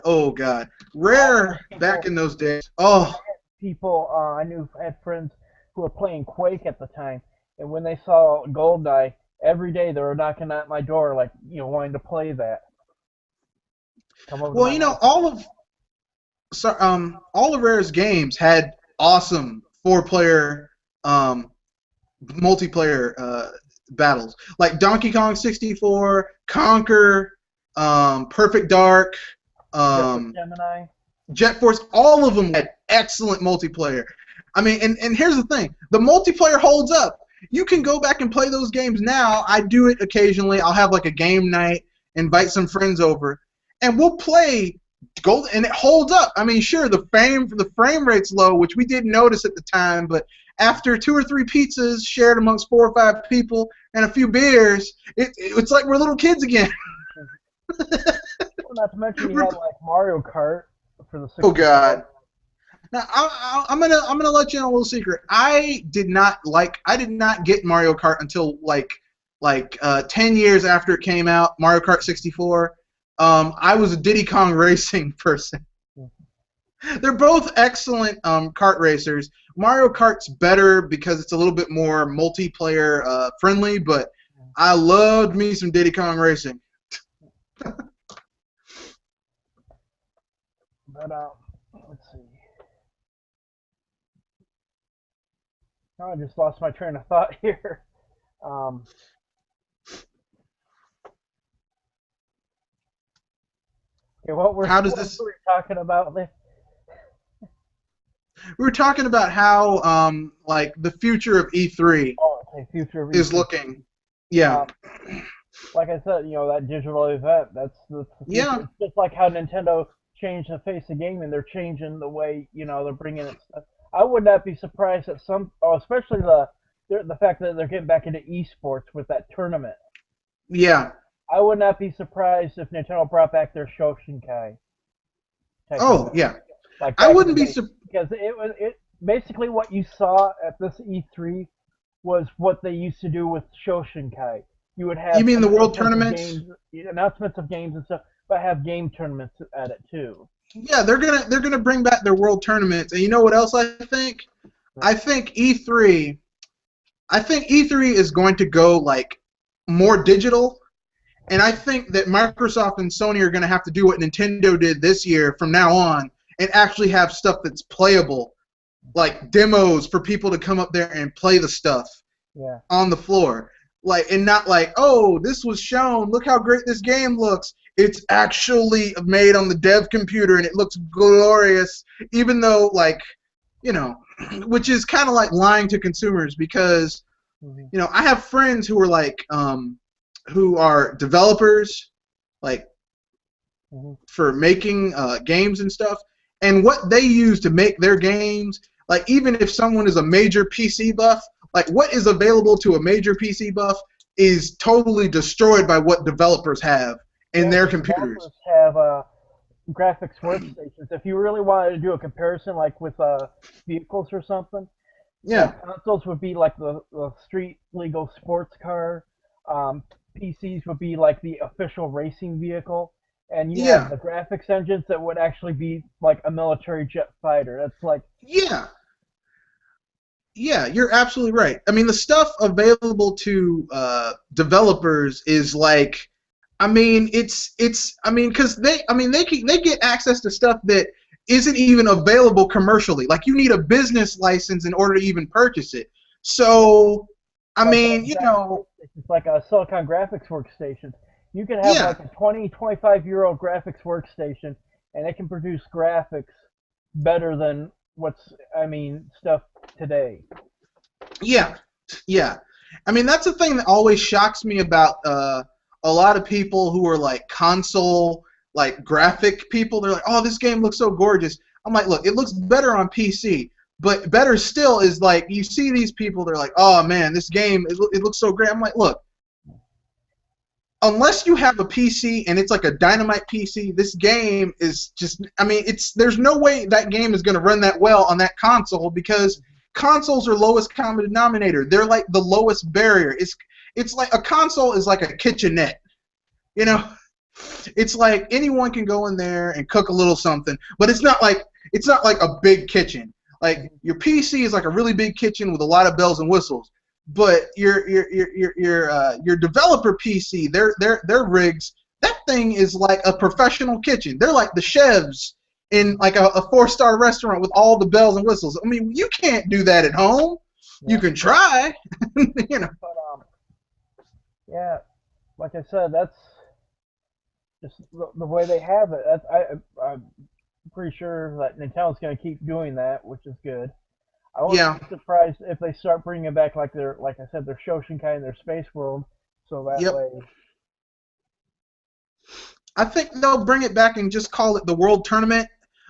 Rare back in those days. Oh. People, I had friends who were playing Quake at the time, and when they saw GoldenEye, every day they were knocking at my door, like, wanting to play that. Well, all of Rare's games had awesome 4-player multiplayer battles. Like Donkey Kong 64, Conquer, Perfect Dark, Gemini. Jet Force, all of them had excellent multiplayer. I mean, and here's the thing. The multiplayer holds up. You can go back and play those games now. I do it occasionally. I'll have like a game night, invite some friends over, and we'll play Gold, and it holds up. I mean, sure, the frame rate's low, which we didn't notice at the time, but after 2 or 3 pizzas shared amongst 4 or 5 people and a few beers, it's like we're little kids again. Well, not to mention you had like Mario Kart for the 64. Oh God. Now I'm gonna let you in a little secret. I did not get Mario Kart until like 10 years after it came out. Mario Kart 64. I was a Diddy Kong Racing person. They're both excellent kart racers. Mario Kart's better because it's a little bit more multiplayer friendly, but I loved me some Diddy Kong Racing. But let's see. Oh, I just lost my train of thought here. Okay, what were we talking about? We were talking about how like the future of E3 is looking. Yeah. Like I said, you know, that digital event, that's the future. Yeah. It's just like how Nintendo changed the face of gaming. They're changing the way, you know, they're bringing it stuff. I would not be surprised at especially the fact that they're getting back into esports with that tournament. Yeah. I would not be surprised if Nintendo brought back their Shoshinkai. Oh, yeah. Like I wouldn't be surprised. Because it basically what you saw at this E3 was what they used to do with Shoshinkai. You would have. You mean the world tournaments? Announcements of games and stuff, but have game tournaments at it too. Yeah, they're gonna bring back their world tournaments, and you know what else I think? I think E3 is going to go like more digital, and I think that Microsoft and Sony are going to have to do what Nintendo did this year from now on, and actually have stuff that's playable, like demos for people to come up there and play the stuff on the floor. Like, and not like, oh, this was shown, look how great this game looks. It's actually made on the dev computer and it looks glorious, even though, like, you know, which is kind of like lying to consumers because, you know, I have friends who are like, who are developers, like, for making games and stuff, and what they use to make their games, like, even if someone is a major PC buff, like, what is available to a major PC buff is totally destroyed by what developers have in their computers. Developers have graphics workstations. If you really wanted to do a comparison, like with vehicles or something, consoles would be like the street legal sports car. PCs would be like the official racing vehicle, and you have the graphics engines that would actually be like a military jet fighter. That's like Yeah, you're absolutely right. I mean, the stuff available to developers is like, I mean, because they get access to stuff that isn't even available commercially. Like, you need a business license in order to even purchase it. So, I mean, you know, it's like a Silicon Graphics workstation. You can have like a 20, 25-year-old graphics workstation, and it can produce graphics better than stuff today. Yeah. I mean, that's the thing that always shocks me about a lot of people who are like console, like graphic people. They're like, oh, this game looks so gorgeous. I'm like, look, it looks better on PC, but better still is like, you see these people, they're like, oh man, this game, it looks so great. I'm like, look, unless you have a PC and it's like a dynamite PC, this game is just, I mean, there's no way that game is going to run that well on that console because consoles are lowest common denominator. They're like the lowest barrier. It's like a console is like a kitchenette. You know? It's like anyone can go in there and cook a little something, but it's not like a big kitchen. Like your PC is like a really big kitchen with a lot of bells and whistles. But your developer PC, their rigs, that thing is like a professional kitchen. They're like the chefs in like a 4-star restaurant with all the bells and whistles. I mean, you can't do that at home. You can try, you know. But Yeah, like I said, that's just the way they have it. I'm pretty sure that Nintendo's going to keep doing that, which is good. I wouldn't Yeah. be surprised if they start bringing back like I said, their Shoshinkai and their Space World, so that Yep. way. I think they'll bring it back and just call it the World Tournament.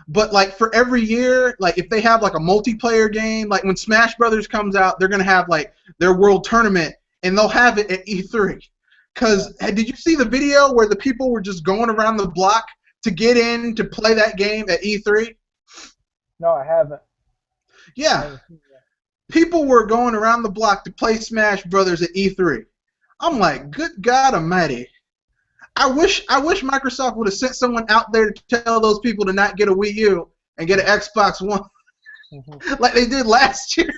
But like for every year, like if they have like a multiplayer game, like when Smash Brothers comes out, they're gonna have like their World Tournament, and they'll have it at E3. Yeah. Cause did you see the video where the people were just going around the block to get in to play that game at E3? No, I haven't. I Yeah, haven't seen that. people were going around the block to play Smash Brothers at E3. I'm like, good God Almighty. I wish Microsoft would have sent someone out there to tell those people to not get a Wii U and get an Xbox One Mhm. like they did last year.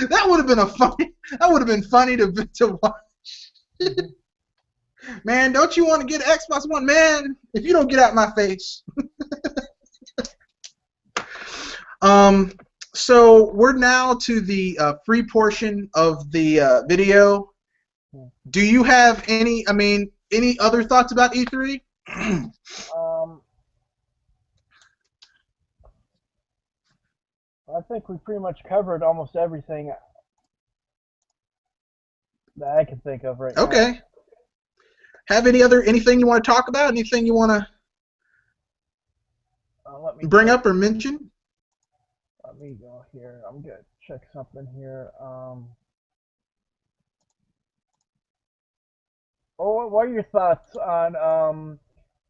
That would have been a funny. That would have been funny to watch. Mhm. Man, don't you want to get an Xbox One, man? If you don't get out my face. Um. So we're now to the free portion of the video. Mhm. Do you have any? I mean, any other thoughts about E3? Um, I think we pretty much covered almost everything that I can think of right now. Okay. Have anything you want to talk about? Anything you want Let to me bring check. up or mention? Let me go here. I'm gonna check something here. What are your thoughts on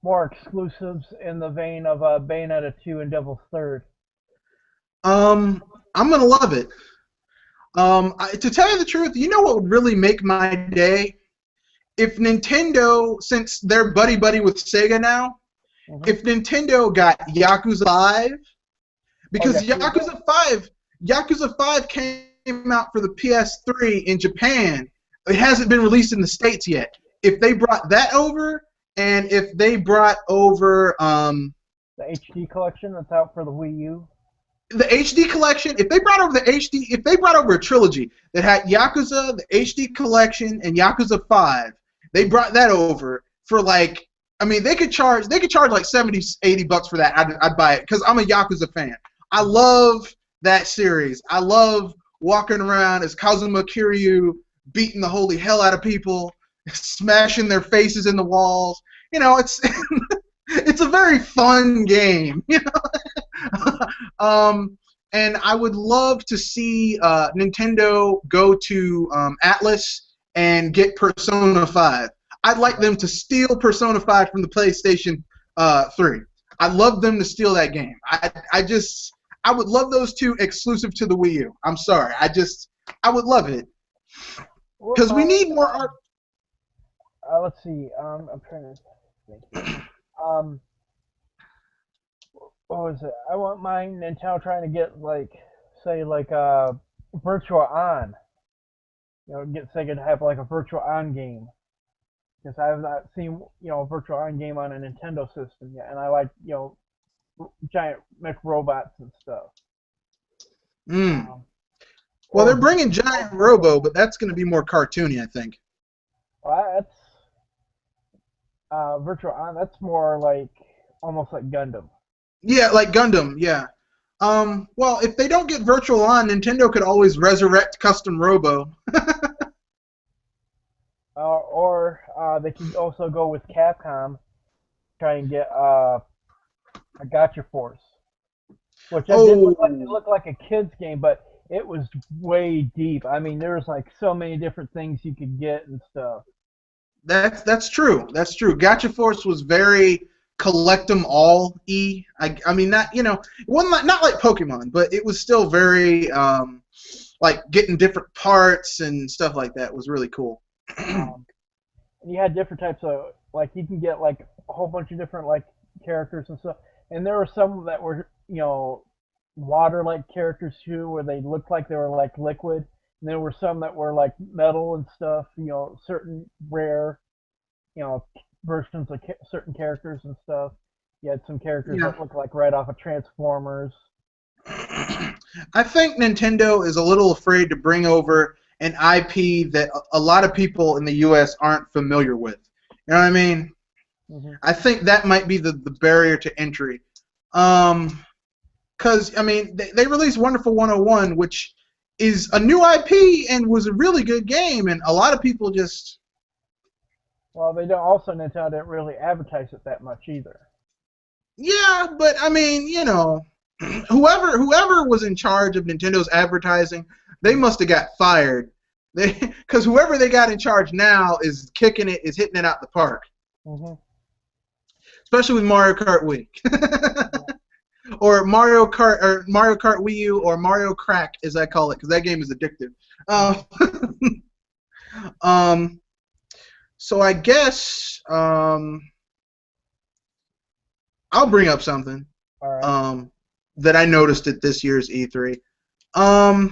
more exclusives in the vein of Bayonetta 2 and Devil's Third? I'm gonna love it. To tell you the truth, you know what would really make my day? If Nintendo, since they're buddy buddy with Sega now, Hmm. if Nintendo got Yakuza 5, Oh, because Yakuza? Yakuza 5 came out for the PS3 in Japan. It hasn't been released in the States yet. If they brought that over, and if they brought over The HD collection that's out for the Wii U? the HD collection, if they brought over the HD, if they brought over a trilogy that had Yakuza, the HD collection, and Yakuza 5, they brought that over for like, I mean, they could charge like 70, $80 for that. I'd buy it because I'm a Yakuza fan. I love that series. I love walking around as Kazuma Kiryu, beating the holy hell out of people, smashing their faces in the walls. It's it's a very fun game. um, and I would love to see Nintendo go to Atlas and get Persona 5. I'd like them to steal Persona 5 from the PlayStation 3. I'd love them to steal that game. I would love those two exclusive to the Wii U. I'm sorry. I would love it What because we about, need more art. let's see, I'm trying to think here. Um, what was it? I want my Nintendo trying to get, like, say, like, Virtua On. Get Sega to have, like, a Virtua On game. Because I have not seen, a Virtua On game on a Nintendo system yet. And I like, giant mech robots and stuff. Mm. Um, Well, or they're bringing Giant Robo, but that's going to be more cartoony, I think. well, that's Virtua On. That's more like almost like Gundam. Yeah, like Gundam. Yeah. Well, if they don't get Virtual On, Nintendo could always resurrect Custom Robo. Or they could also go with Capcom, try and get a Gotcha Force, which I did look like it Oh, looked like a kids game, but it was way deep. I mean, there was like so many different things you could get and stuff. that's true. That's true. Gotcha Force was very collect 'em all I mean, not it wasn't not like Pokemon, but it was still very like getting different parts and stuff like that was really cool. Um, and you had different types of like you can get like a whole bunch of different like characters and stuff. And there were some that were water like characters too, where they looked like they were like liquid. And there were some that were like metal and stuff. Certain rare you know versions of certain characters and stuff. You had some characters Yeah. that looked like right off of Transformers. I think Nintendo is a little afraid to bring over an IP that a lot of people in the U.S. aren't familiar with. You know what I mean? I think that might be the barrier to entry. Because, I mean, they released Wonderful 101, which is a new IP and was a really good game, and a lot of people just... Well, they don't. Also, Nintendo didn't really advertise it that much either. Yeah, but, I mean, you know, whoever was in charge of Nintendo's advertising, they must have got fired. Because whoever they got in charge now is kicking it, is hitting it out the park. Especially with Mario Kart Wii. Or Mario Kart Wii U, or Mario Crack, as I call it, because that game is addictive. So I guess I'll bring up something that I noticed at this year's E3. I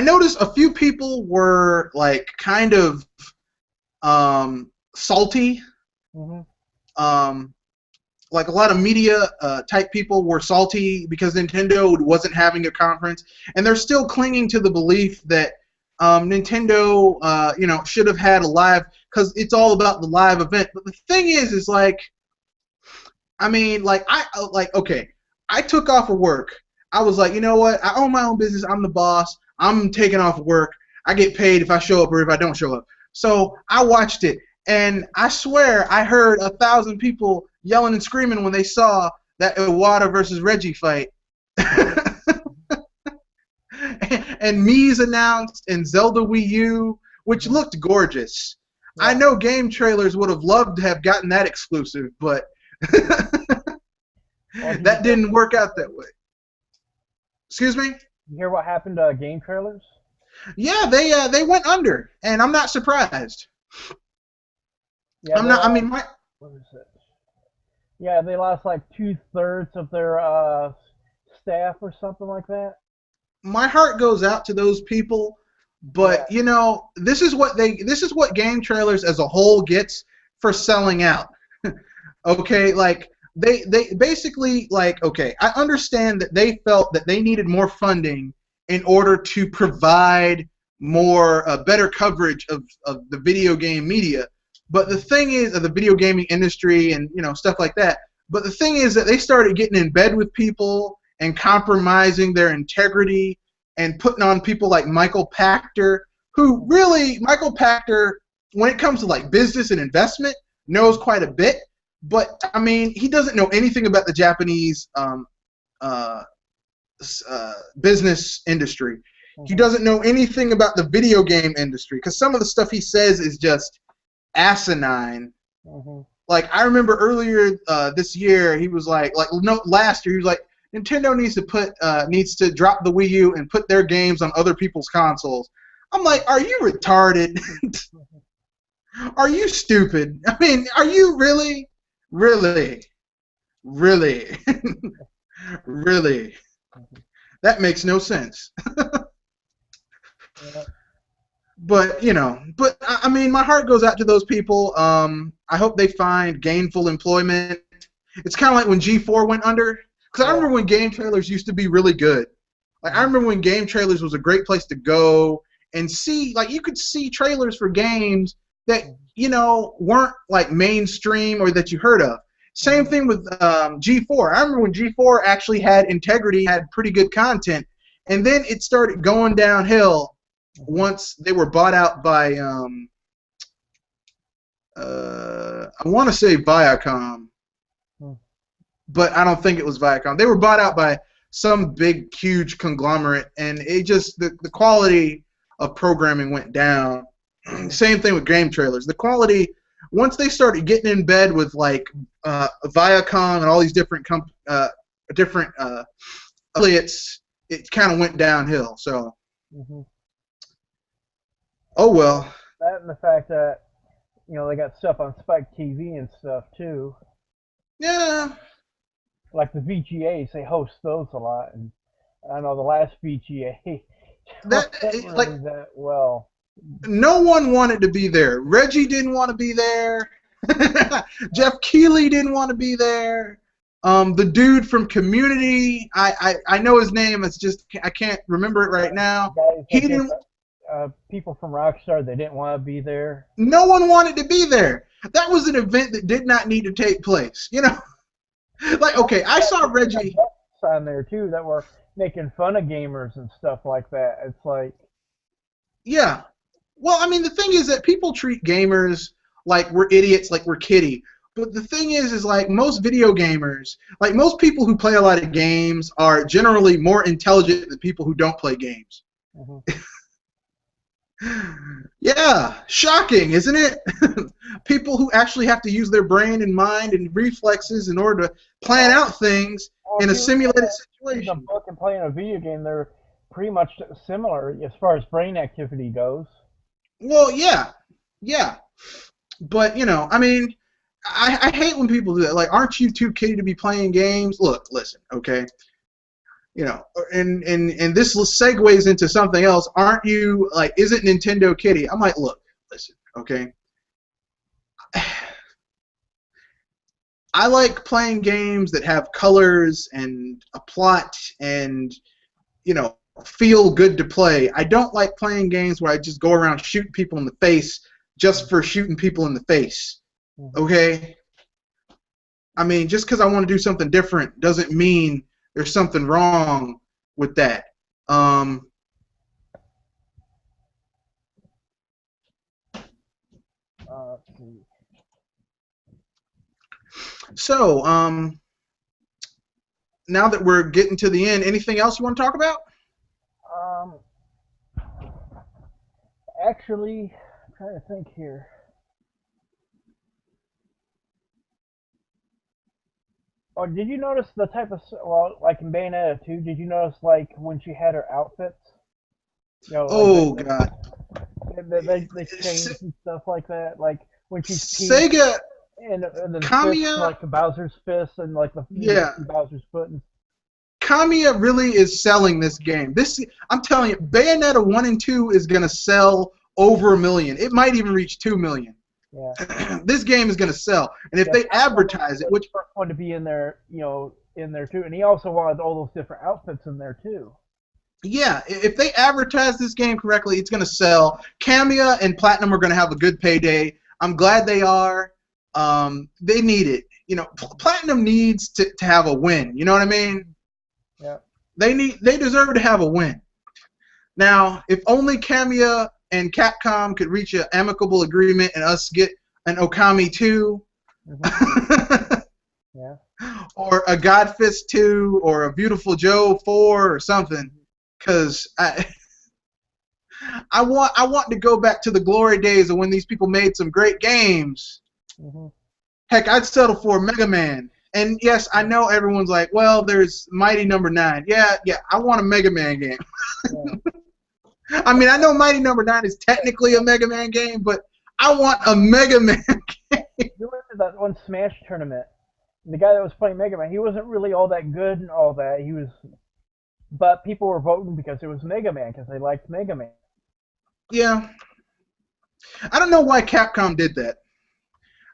noticed a few people were like kind of salty. Like a lot of media type people were salty because Nintendo wasn't having a conference, and they're still clinging to the belief that Nintendo, you know, should have had a live, because it's all about the live event. But the thing is like, I mean, like okay, I took off of work. I was like, you know what? I own my own business. I'm the boss. I'm taking off work. I get paid if I show up or if I don't show up. So I watched it, and I swear I heard 1,000 people yelling and screaming when they saw that Iwata versus Reggie fight. And Mii's announced, and Zelda Wii U, which looked gorgeous. Yeah. I know game trailers would have loved to have gotten that exclusive, but that didn't work out that way. Excuse me? You hear what happened to game trailers? Yeah, they went under, and I'm not surprised. Yeah, I'm not. I mean, what is it? Yeah, they lost like 2/3 of their staff or something like that. My heart goes out to those people, but you know, this is what game trailers as a whole gets for selling out. Okay, like they basically, like, okay, I understand that they felt that they needed more funding in order to provide more better coverage of the video game media. But the thing is, of the video gaming industry and, you know, stuff like that. But the thing is that they started getting in bed with people and compromising their integrity and putting on people like Michael Pachter, who really, Michael Pachter, when it comes to like business and investment, knows quite a bit. But I mean, he doesn't know anything about the Japanese business industry. He doesn't know anything about the video game industry, because some of the stuff he says is just asinine. Like, I remember earlier this year, he was like no, last year he was like, Nintendo needs to drop the Wii U and put their games on other people's consoles. I'm like, are you retarded? Are you stupid? I mean, are you really? Really? That makes no sense. But, you know, I mean, my heart goes out to those people. I hope they find gainful employment. It's kind of like when G4 went under. Because I remember when game trailers used to be really good. Like, I remember when game trailers was a great place to go and see, like, you could see trailers for games that, you know, weren't, like, mainstream or that you heard of. Same thing with G4. I remember when G4 actually had integrity, had pretty good content, and then it started going downhill once they were bought out by, I want to say Viacom, but I don't think it was Viacom. They were bought out by some big, huge conglomerate, and it just, the quality of programming went down. Same thing with game trailers. The quality, once they started getting in bed with, like, Viacom and all these different affiliates, it kind of went downhill. So, oh well. That and the fact that, you know, they got stuff on Spike TV and stuff too. Yeah. Like the VGAs, they host those a lot, and I know the last VGA that well. No one wanted to be there. Reggie didn't want to be there. Jeff Keighley didn't want to be there. The dude from Community, I know his name. It's just I can't remember it right now. Guys, I He guess didn't. people from Rockstar, they didn't want to be there. No one wanted to be there. That was an event that did not need to take place. You know, like okay, I saw Reggie. On there too that were making fun of gamers and stuff like that. It's like, Yeah. Well, I mean, the thing is that people treat gamers like we're idiots, like we're kiddie. But the thing is like most video gamers, like most people who play a lot of games are generally more intelligent than people who don't play games. mhm. Yeah, shocking, isn't it? People who actually have to use their brain and mind and reflexes in order to plan out things Well, in if a you simulated read a situation. book and playing a video game, they're pretty much similar as far as brain activity goes. Well, yeah, yeah. But, you know, I mean, I hate when people do that. Like, aren't you too kiddie to be playing games? Look, listen, okay? You know, and this segues into something else. Aren't you, like, isn't Nintendo kiddie? I'm like, look, listen, okay? I like playing games that have colors and a plot and, you know, feel good to play. I don't like playing games where I just go around shooting people in the face just for shooting people in the face. Mhm. Okay? I mean, just because I want to do something different doesn't mean there's something wrong with that. Let's see. So, now that we're getting to the end, anything else you want to talk about? Um, Actually, I'm trying to think here. Oh, did you notice the type of well, like in Bayonetta 2? Did you notice like when she had her outfits? You know, like Oh, God. they changed and stuff like that. Like when she's Peach Sega, and then fists Kamiya, like the Bowser's fist and like the yeah. Bowser's foot. And, Kamiya really is selling this game. I'm telling you, Bayonetta 1 and 2 is going to sell over 1 million. It might even reach 2 million. yeah. This game is going to sell. And if Yeah, they advertise it, was which, the first one to be in there, in there too, and he also wanted all those different outfits in there too. yeah, if they advertise this game correctly, it's going to sell. Kamiya and Platinum are going to have a good payday. I'm glad they are. They need it. You know, Platinum needs to have a win. You know what I mean? Yeah. They deserve to have a win. Now, if only Kamiya and Capcom could reach an amicable agreement and us get an Okami 2, Mhm. Yeah. or a Godfist 2, or a Beautiful Joe 4, or something, because I want to go back to the glory days of when these people made some great games. Mhm. Heck, I'd settle for Mega Man. And yes, I know everyone's like, well, there's Mighty Number 9. Yeah, I want a Mega Man game. Yeah. I mean, I know Mighty Number 9 is technically a Mega Man game, but I want a Mega Man game. You went to that one Smash tournament. And the guy that was playing Mega Man, he wasn't really all that good and all that. He was, but people were voting because it was Mega Man because they liked Mega Man. Yeah. I don't know why Capcom did that.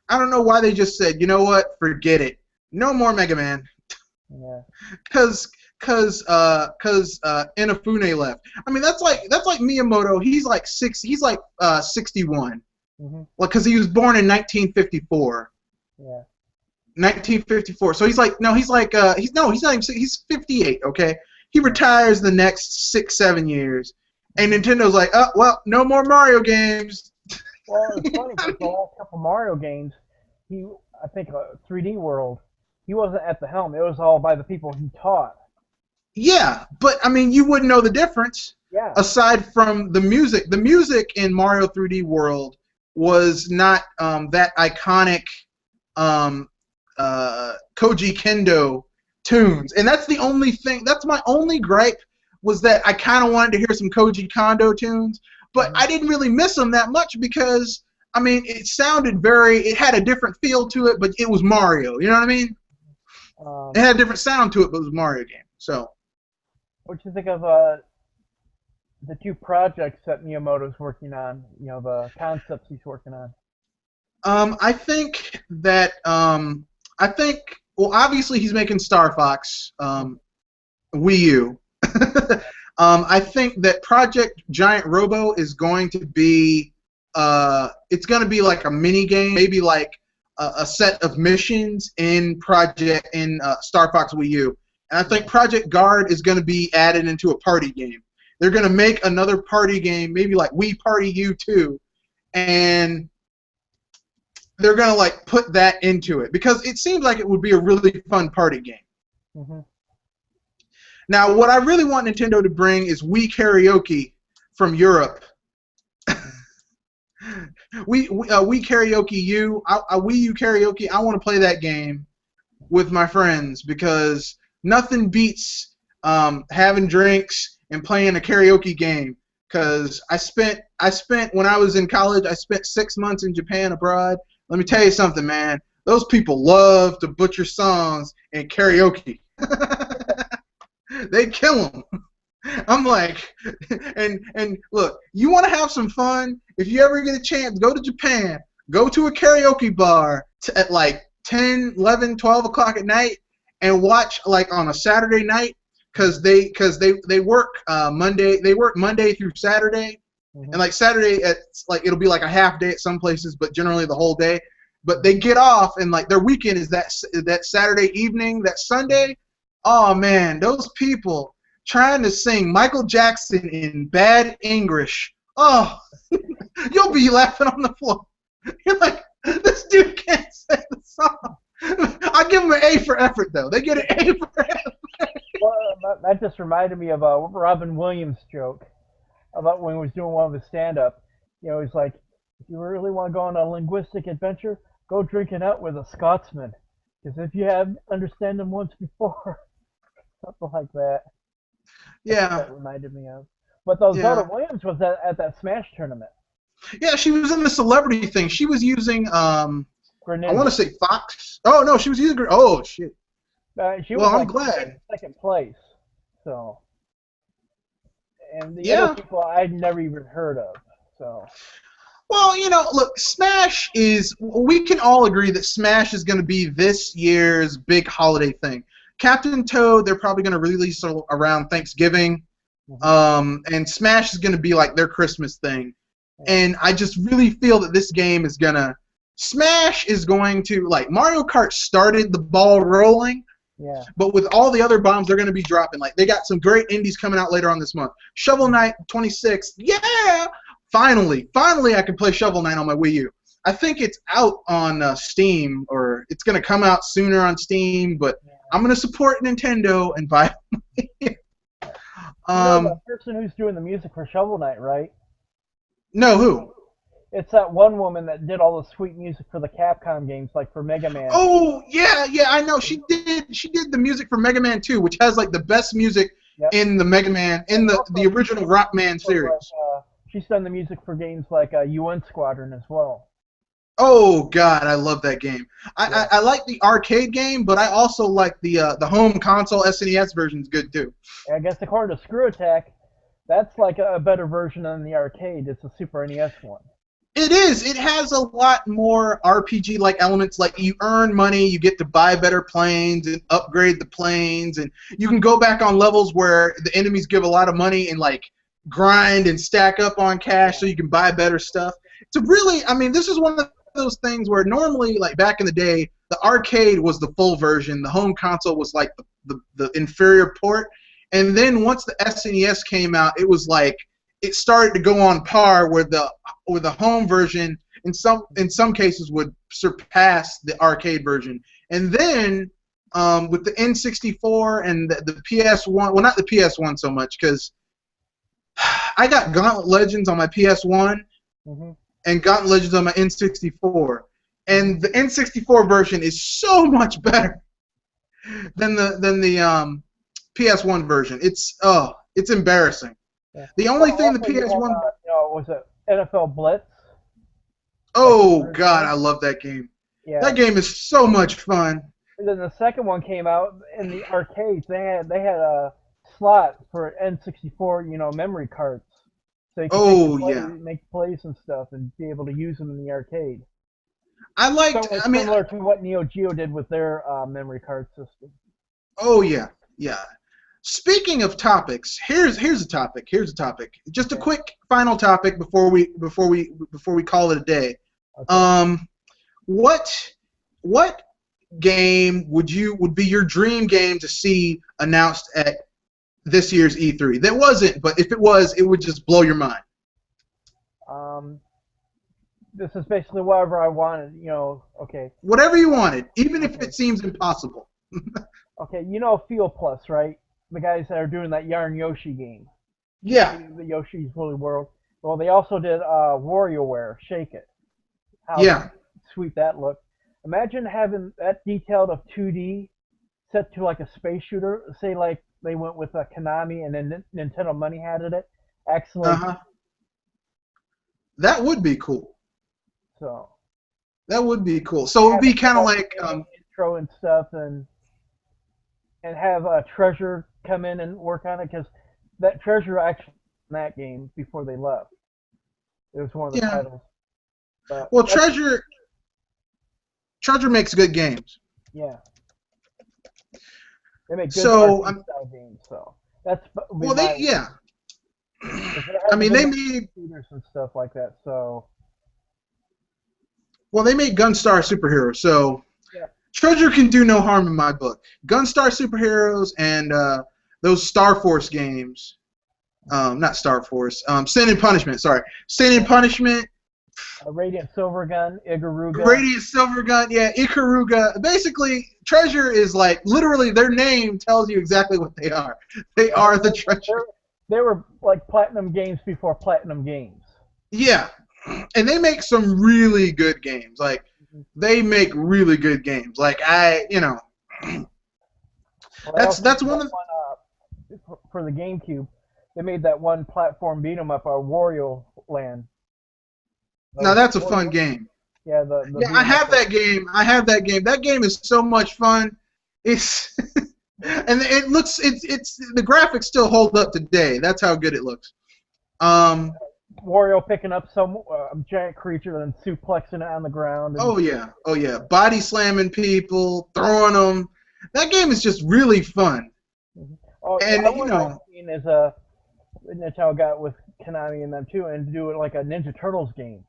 I don't know why they just said, you know what, forget it. No more Mega Man. Yeah. Cause Inafune left. I mean, that's like Miyamoto. He's like 61. Mhm. Well, because he was born in 1954. Yeah. 1954. So he's like he's not even, he's 58. Okay, he retires the next 6-7 years, and Nintendo's like, oh well, no more Mario games. Well, it's funny because the last couple Mario games, I think 3D World, he wasn't at the helm. It was all by the people he taught. Yeah, but I mean, you wouldn't know the difference. Yeah. Aside from the music. The music in Mario 3D World was not that iconic Koji Kendo tunes. And that's the only thing, that's my only gripe, was that I kind of wanted to hear some Koji Kondo tunes, but I didn't really miss them that much because, I mean, it had a different feel to it, but it was Mario, you know what I mean? It had a different sound to it, but it was a Mario game, so. What do you think of the two projects that Miyamoto's working on? You know, the concepts he's working on. I think well, obviously he's making Star Fox, Wii U. I think that Project Giant Robo is going to be, it's going to be like a mini game, maybe like a set of missions in Star Fox Wii U. And I think Project Guard is going to be added into a party game. They're going to make another party game, maybe like Wii Party U2, and they're going to like put that into it because it seems like it would be a really fun party game. Mm-hmm. Now, what I really want Nintendo to bring is Wii Karaoke from Europe. Wii Karaoke U, Wii U Karaoke. I want to play that game with my friends because nothing beats having drinks and playing a karaoke game. Because I spent when I was in college, I spent 6 months in Japan abroad. Let me tell you something, man. Those people love to butcher songs in karaoke. They kill them. I'm like, and look, you want to have some fun? If you ever get a chance, go to Japan. Go to a karaoke bar at like 10, 11, 12 o'clock at night and watch like on a Saturday night because they work Monday through Saturday. And like Saturday, it'll be like a half day at some places, but generally the whole day. But they get off, and like their weekend is that Saturday evening, that Sunday. Oh man, those people trying to sing Michael Jackson in bad English. Oh, you'll be laughing on the floor. You're like, this dude can't sing the song. I give them an A for effort, though. They get an A for effort. Well, that just reminded me of a Robin Williams joke about when he was doing one of his stand-up. You know, he's like, if you really want to go on a linguistic adventure, go drinking out with a Scotsman. Because if you have understand them once before, something like that. Yeah. That reminded me of. But though Zelda Williams was at that Smash tournament. Yeah, she was in the celebrity thing. She was using, I want to say Fox. Oh, no, she was using, oh, shit. She was I'm glad. Second place. So. And the other people I'd never even heard of. So. Well, you know, look, Smash is, we can all agree that Smash is going to be this year's big holiday thing. Captain Toad, they're probably going to release around Thanksgiving. And Smash is going to be like their Christmas thing. And I just really feel that this game is going to, Smash is going to, like, Mario Kart started the ball rolling. Yeah. But with all the other bombs they're going to be dropping, like, they got some great indies coming out later on this month. Shovel Knight 26th, yeah! Finally I can play Shovel Knight on my Wii U. I think it's out on Steam, or it's going to come out sooner on Steam, but I'm going to support Nintendo and buy it. You know the person who's doing the music for Shovel Knight, right? No, who? It's that one woman that did all the sweet music for the Capcom games, like for Mega Man. Oh, yeah, I know. She did the music for Mega Man 2, which has like the best music in the Mega Man, in the original Rockman series. She's done the music for games like UN Squadron as well. Oh God, I love that game. I like the arcade game, but I also like the home console SNES version's good too. I guess according to Screw Attack, that's like a better version than the arcade. It's the Super NES one. It is. It has a lot more RPG-like elements. Like you earn money, you get to buy better planes and upgrade the planes, and you can go back on levels where the enemies give a lot of money and like grind and stack up on cash so you can buy better stuff. It's a really, I mean, this is one of those things where normally, like back in the day, the arcade was the full version, the home console was like the inferior port, and then once the SNES came out, it was like it started to go on par with the home version. In some cases would surpass the arcade version, and then with the N64 and the PS1, well, not the PS1 so much because I got Gauntlet Legends on my PS1 and Gauntlet Legends on my N64, and the N64 version is so much better than the PS1 version. It's embarrassing. Yeah. The only thing the PS1 was it NFL Blitz? Oh God, I love that game. Yeah. That game is so much fun. And then the second one came out in the arcades. They had a slot for N64, memory cards. So you could make plays and stuff and be able to use them in the arcade. I liked. Somewhat I mean, similar to what Neo Geo did with their memory card system. oh yeah, yeah. Speaking of topics, here's a topic. Here's a topic. Just a Okay. quick final topic before we call it a day. Okay. What game would be your dream game to see announced at this year's E3? That wasn't, but if it was, it would just blow your mind. Um, this is basically whatever I wanted. Okay. Whatever you wanted, even if Okay. it seems impossible. Okay. Feel Plus, right? The guys that are doing that Yarn Yoshi game. Yeah, The Yoshi's Woolly World. Well, they also did WarioWare, Shake It. How yeah, sweet that looked. Imagine having that detailed of 2D set to like a space shooter. Say like they went with Konami and then Nintendo Money had it. Actually, uh-huh. That would be cool. so That would be cool. So it would be kind of like, intro and stuff, and have Treasure come in and work on it because that Treasure actually in that game before they left. It was one of the yeah. titles. But Well, Treasure makes good games. yeah, they make good So, arcade style games. So that's well, yeah. I mean, they made shooters and stuff like that. So Well, they made Gunstar Superheroes, so yeah, Treasure can do no harm in my book. Gunstar Superheroes and those Star Force games, not Star Force, Sin and Punishment. Sorry, Sin and Punishment, Radiant Silvergun, Ikaruga. Radiant Silvergun, yeah, Ikaruga. Basically, Treasure is like literally their name tells you exactly what they are. They are the Treasure. They were like Platinum Games before Platinum Games. Yeah, and they make some really good games. Like they make really good games. Like Well, that's one of for the GameCube. They made that one platform beat 'em up, Wario Land. now that's a fun game. Yeah, the Yeah, I have that game. I have that game. That game is so much fun. It's and it looks it's the graphics still hold up today. That's how good it looks. Wario picking up some giant creature and suplexing it on the ground. And, oh yeah, body slamming people, throwing them. That game is just really fun. Oh, and what I've seen is Nintendo got with Konami and them too, and do it like a Ninja Turtles game.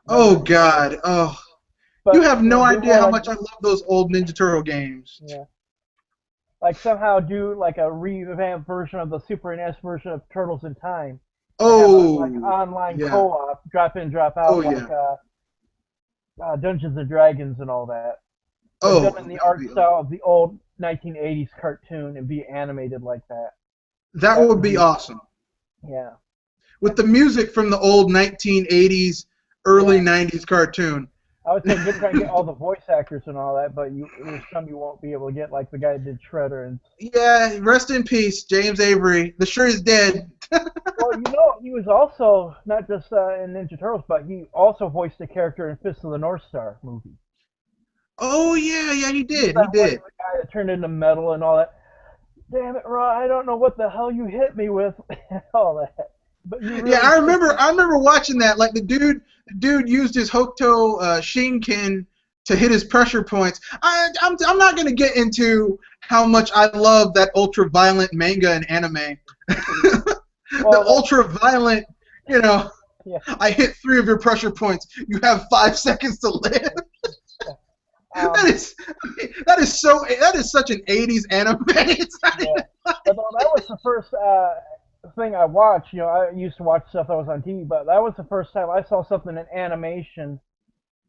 Oh God, oh. But, You have no do idea how like- much I love those old Ninja Turtle games. Yeah. Like somehow do like a revamped version of the Super NES version of Turtles in Time. Oh, Like online yeah. co-op, drop in, drop out, Oh, like Dungeons and Dragons and all that. oh, Done in the art style of the old 1980s cartoon and be animated like that. that would be awesome. Yeah. With the music from the old 1980s, early 90s cartoon. I would say good try to get all the voice actors and all that, but there's some you won't be able to get, like the guy that did Shredder. And Yeah, rest in peace, James Avery. The sure is dead. well, he was also not just in Ninja Turtles, but he also voiced a character in Fist of the North Star movie. Oh yeah, he did. That He did. was the guy that turned into metal and all that. Damn it, Raw! I don't know what the hell you hit me with, all that. But you really Yeah, I remember watching that. Like the dude used his Hokuto Shinken to hit his pressure points. I'm not gonna get into how much I love that ultra violent manga and anime. The ultra violent, Yeah. I hit 3 of your pressure points. You have 5 seconds to live. That is such an 80s anime. It's not Yeah. even But that was the first thing I watched. I used to watch stuff that was on TV, but that was the first time I saw something in animation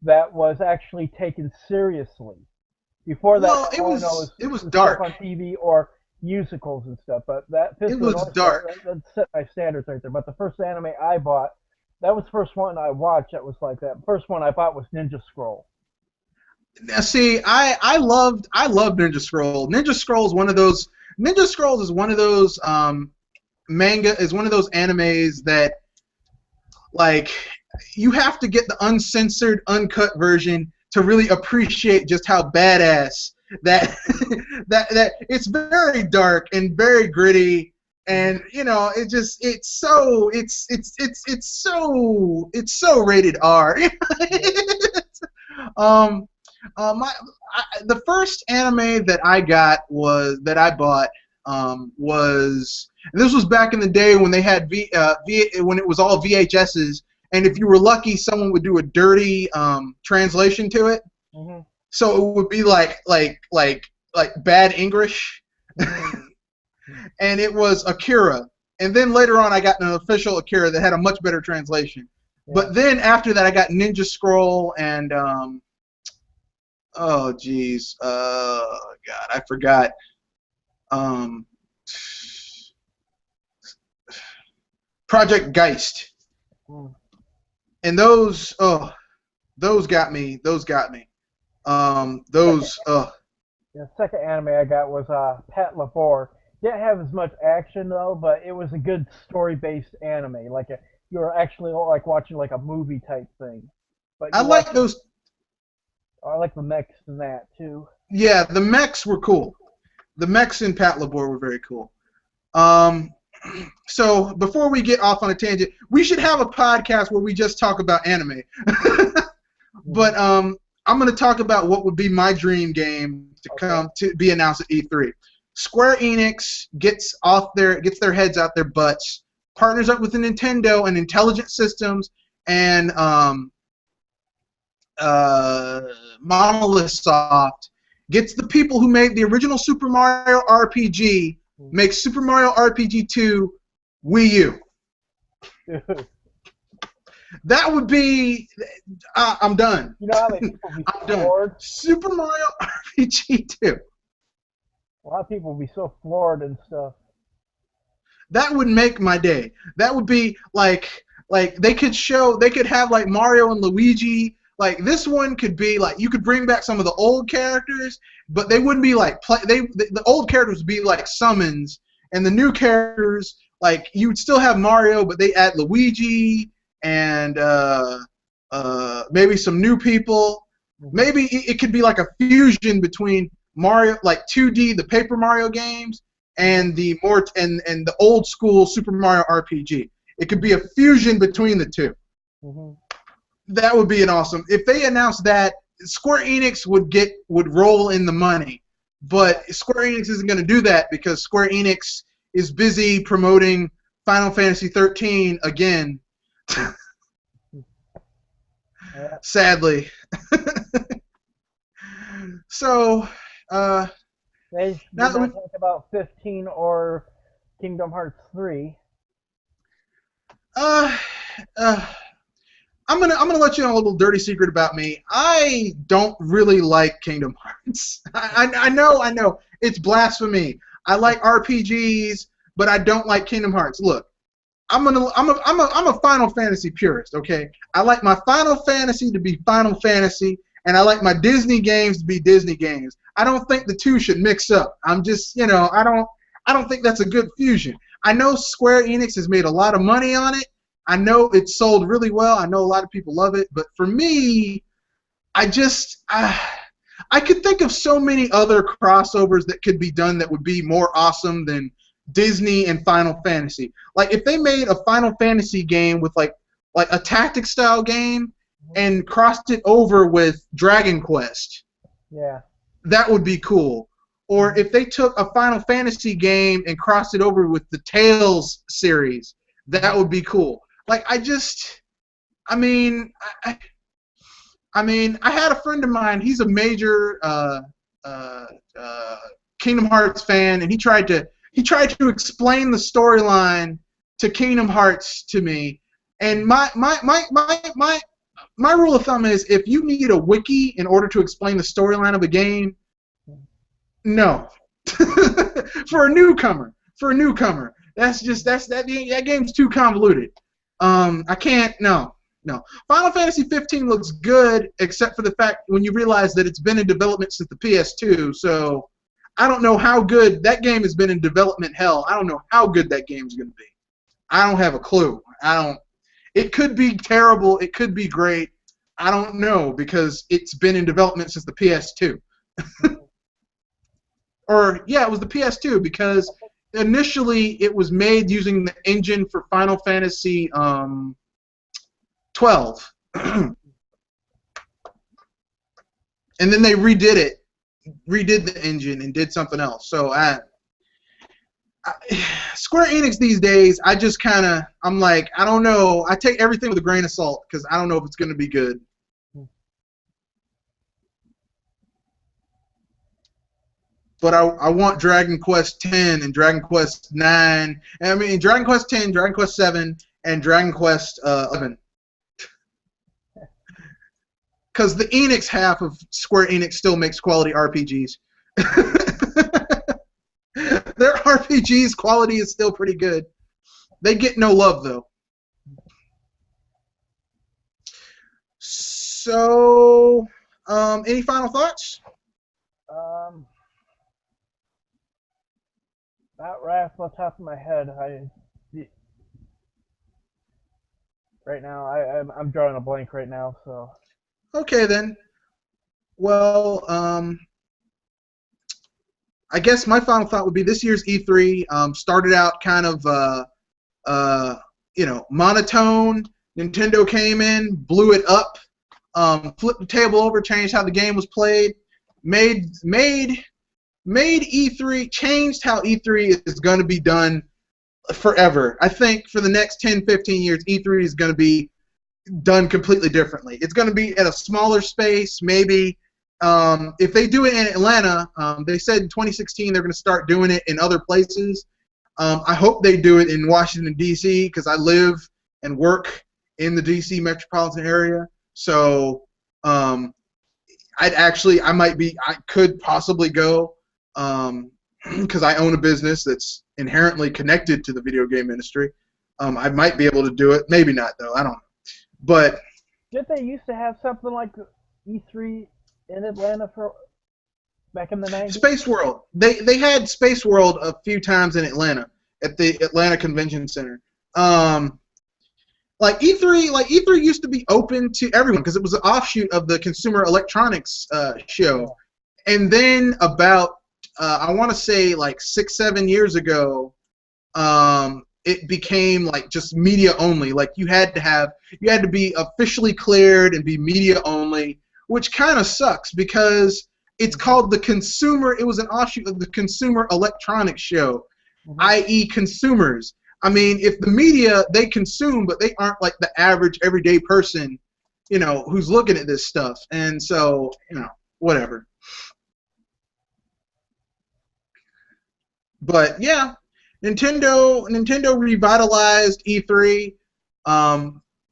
that was actually taken seriously. Before that, Well, it was dark. stuff on TV or musicals and stuff. But that Fist It of the was North Star, dark. that set my standards right there. But the first anime I bought, that was the first one I watched that was like that. The first one I bought was Ninja Scroll. Now, see, I loved Ninja Scroll. Ninja Scroll is one of those manga is one of those animes that like you have to get the uncensored, uncut version to really appreciate just how badass that that it's very dark and very gritty, and it's so rated R. um, the first anime that I got was that I bought was, and this was back in the day when they had when it was all VHSs, and if you were lucky, someone would do a dirty translation to it. Mm-hmm. So it would be like bad English, and it was Akira. And then later on, I got an official Akira that had a much better translation. Yeah. But then after that, I got Ninja Scroll and oh geez, God, I forgot. Project Geist, and those got me. Those got me. The second anime I got was Pat Labor. Didn't have as much action though, but it was a good story-based anime. You were actually like watching like a movie type thing. But I like those. I like the mechs in that too. Yeah, the mechs were cool. The mechs in Pat Labor were very cool. So before we get off on a tangent, we should have a podcast where we just talk about anime. But I'm going to talk about what would be my dream game to be announced at E3. Square Enix gets their heads out their butts, partners up with Nintendo and Intelligent Systems and Monolith Soft, gets the people who made the original Super Mario RPG, makes Super Mario RPG 2 Wii U. That would be. I'm done. You know how many people be I'm floored? done. Super Mario RPG 2. A lot of people would be so floored and stuff. That would make my day. That would be like they could have like Mario and Luigi. Like this one could be like you could bring back some of the old characters, but they wouldn't be like the old characters would be like summons, and the new characters like you would still have Mario, but they add Luigi and maybe some new people. Maybe it could be like a fusion between Mario, like 2D, the Paper Mario games, and the the old school Super Mario RPG. It could be a fusion between the two. Mm-hmm. That would be an awesome. If they announced that, Square Enix would roll in the money, but Square Enix isn't going to do that because Square Enix is busy promoting Final Fantasy 13 again. Sadly. So. They did not talk about 15 or Kingdom Hearts 3. I'm gonna let you know a little dirty secret about me. I don't really like Kingdom Hearts. I know it's blasphemy. I like RPGs, but I don't like Kingdom Hearts. Look, I'm a Final Fantasy purist. Okay, I like my Final Fantasy to be Final Fantasy, and I like my Disney games to be Disney games. I don't think the two should mix up. I'm just, I don't think that's a good fusion. I know Square Enix has made a lot of money on it. I know it's sold really well. I know a lot of people love it. But for me, I could think of so many other crossovers that could be done that would be more awesome than Disney and Final Fantasy. Like if they made a Final Fantasy game with like a tactic style game and crossed it over with Dragon Quest. Yeah. That would be cool. Or if they took a Final Fantasy game and crossed it over with the Tales series, that would be cool. Like I had a friend of mine. He's a major Kingdom Hearts fan, and he tried to explain the storyline to Kingdom Hearts to me. And my rule of thumb is if you need a wiki in order to explain the storyline of a game, no. For a newcomer, that game's too convoluted. I can't. No. Final Fantasy 15 looks good, except for the fact when you realize that it's been in development since the PS2. So I don't know how good that game has been in development hell. I don't know how good that game's going to be. I don't have a clue. It could be terrible. It could be great. I don't know because it's been in development since the PS2. It was the PS2 because initially it was made using the engine for Final Fantasy 12. and then they redid the engine and did something else. So Square Enix these days, I'm like, I don't know. I take everything with a grain of salt because I don't know if it's going to be good. But I want Dragon Quest X and Dragon Quest IX. I mean, Dragon Quest X, Dragon Quest VII, and Dragon Quest XI. Because the Enix half of Square Enix still makes quality RPGs. Their RPGs quality is still pretty good. They get no love, though. So, any final thoughts? Not right off the top of my head. Right now, I'm drawing a blank right now. So. Okay then. Well, I guess my final thought would be this year's E3 started out kind of monotone. Nintendo came in, blew it up, flipped the table over, changed how the game was played, made E3, changed how E3 is going to be done forever. I think for the next 10, 15 years, E3 is going to be done completely differently. It's going to be at a smaller space, maybe. If they do it in Atlanta, they said in 2016 they're going to start doing it in other places. I hope they do it in Washington, D.C., because I live and work in the D.C. metropolitan area. So I could possibly go because I own a business that's inherently connected to the video game industry. I might be able to do it. Maybe not, though. I don't know. But did they used to have something like E3 in Atlanta for back in the 90s? Space World. They had Space World a few times in Atlanta at the Atlanta Convention Center. Like E3 used to be open to everyone because it was an offshoot of the Consumer Electronics show. And then about I want to say like 6-7 years ago, it became like just media only. Like you had to be officially cleared and be media only, which kind of sucks because it's called the Consumer. It was an offshoot of the Consumer Electronics show, i.e. consumers. I mean, if the media, they consume, but they aren't like the average everyday person, who's looking at this stuff. And so, whatever. But yeah, Nintendo revitalized E3,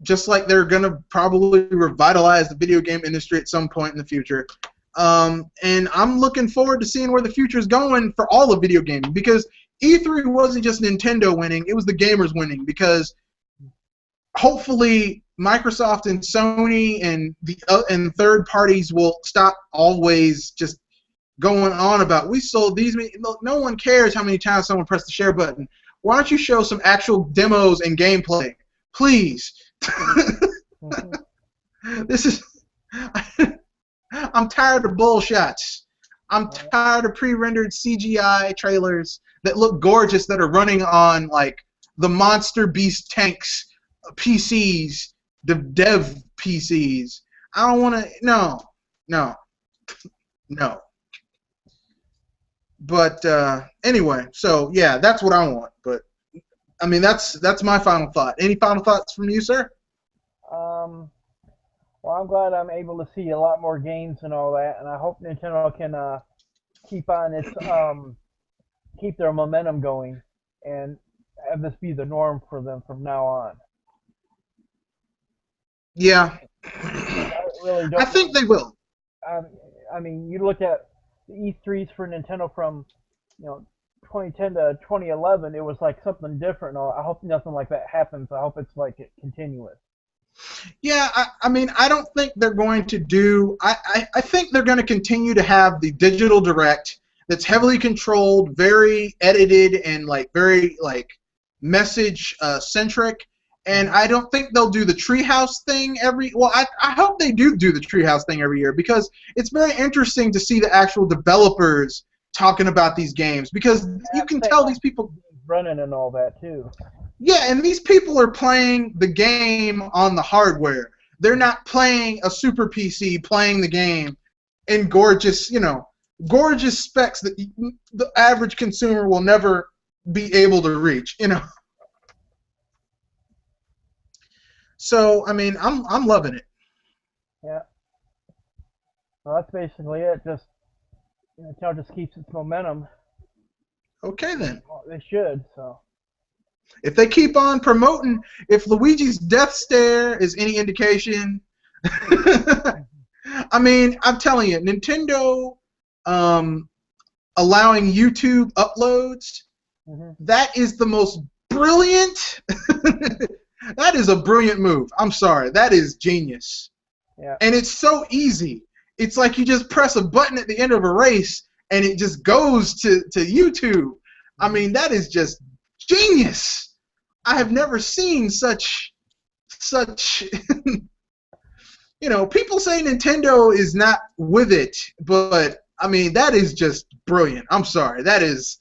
just like they're gonna probably revitalize the video game industry at some point in the future. And I'm looking forward to seeing where the future is going for all of video gaming, because E3 wasn't just Nintendo winning, it was the gamers winning, because hopefully Microsoft and Sony and third parties will stop always just going on about we sold these. Look, no one cares how many times someone pressed the share button. Why don't you show some actual demos and gameplay, please? This is. I'm tired of bullshots. I'm tired of pre-rendered CGI trailers that look gorgeous that are running on like the Monster Beast tanks PCs, the dev PCs. I don't want to. No. But anyway, so yeah, that's what I want. But I mean, that's my final thought. Any final thoughts from you, sir? Well, I'm glad I'm able to see a lot more games and all that, and I hope Nintendo can keep their momentum going and have this be the norm for them from now on. Yeah, I think they will. I mean, you look at the E3s for Nintendo from 2010 to 2011, it was like something different. I hope nothing like that happens. I hope it's like continuous. Yeah, I mean, I don't think they're going to do. I think they're going to continue to have the digital direct that's heavily controlled, very edited, and like very like message centric. And I don't think they'll do the Treehouse thing every. Well, I hope they do the Treehouse thing every year, because it's very interesting to see the actual developers talking about these games, because you can tell these people running and all that too. Yeah, and these people are playing the game on the hardware. They're not playing a super PC playing the game. in gorgeous, gorgeous specs that the average consumer will never be able to reach, So I mean, I'm loving it. Yeah. Well, that's basically it. Just Nintendo just keeps its momentum. Okay then. Well, they should. So. If they keep on promoting, if Luigi's death stare is any indication, I mean, I'm telling you, Nintendo allowing YouTube uploads, that is the most brilliant. That is a brilliant move. I'm sorry, that is genius. Yeah. And it's so easy. It's like you just press a button at the end of a race, and it just goes to YouTube. I mean, that is just genius. I have never seen such people say Nintendo is not with it, but I mean, that is just brilliant. I'm sorry. That is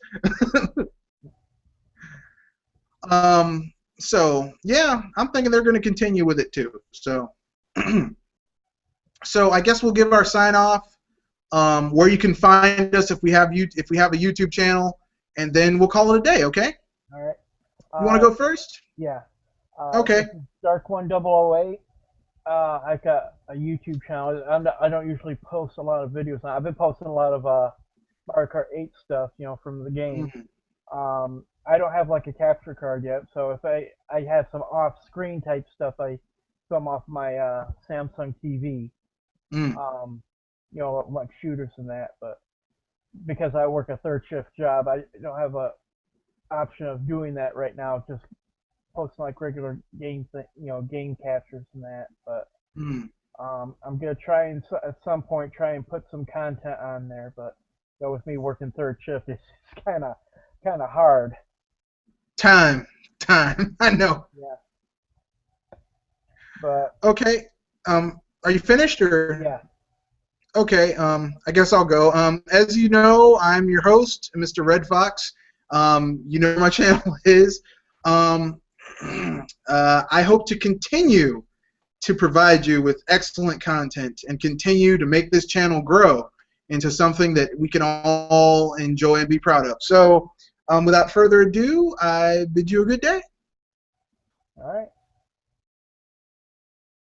so yeah, I'm thinking they're going to continue with it too. So so I guess we'll give our sign off, where you can find us if we have a YouTube channel, and then we'll call it a day, okay? All right. You want to go first? Yeah. Okay. Dark1008. I've got a YouTube channel. I don't usually post a lot of videos. I've been posting a lot of Mario Kart 8 stuff, from the game. I don't have like a capture card yet, so if I have some off-screen type stuff, I film off my Samsung TV. Like shooters and that. But because I work a third shift job, I don't have a option of doing that right now. Just posting like regular game game captures and that. But I'm gonna try and at some point try and put some content on there. But with me working third shift, it's kind of hard. Time. I know. Yeah. But okay. Are you finished or? Yeah. Okay. I guess I'll go. As you know, I'm your host, Mr. Red Fox. You know my channel is. I hope to continue to provide you with excellent content and continue to make this channel grow into something that we can all enjoy and be proud of. So, without further ado, I bid you a good day. All right.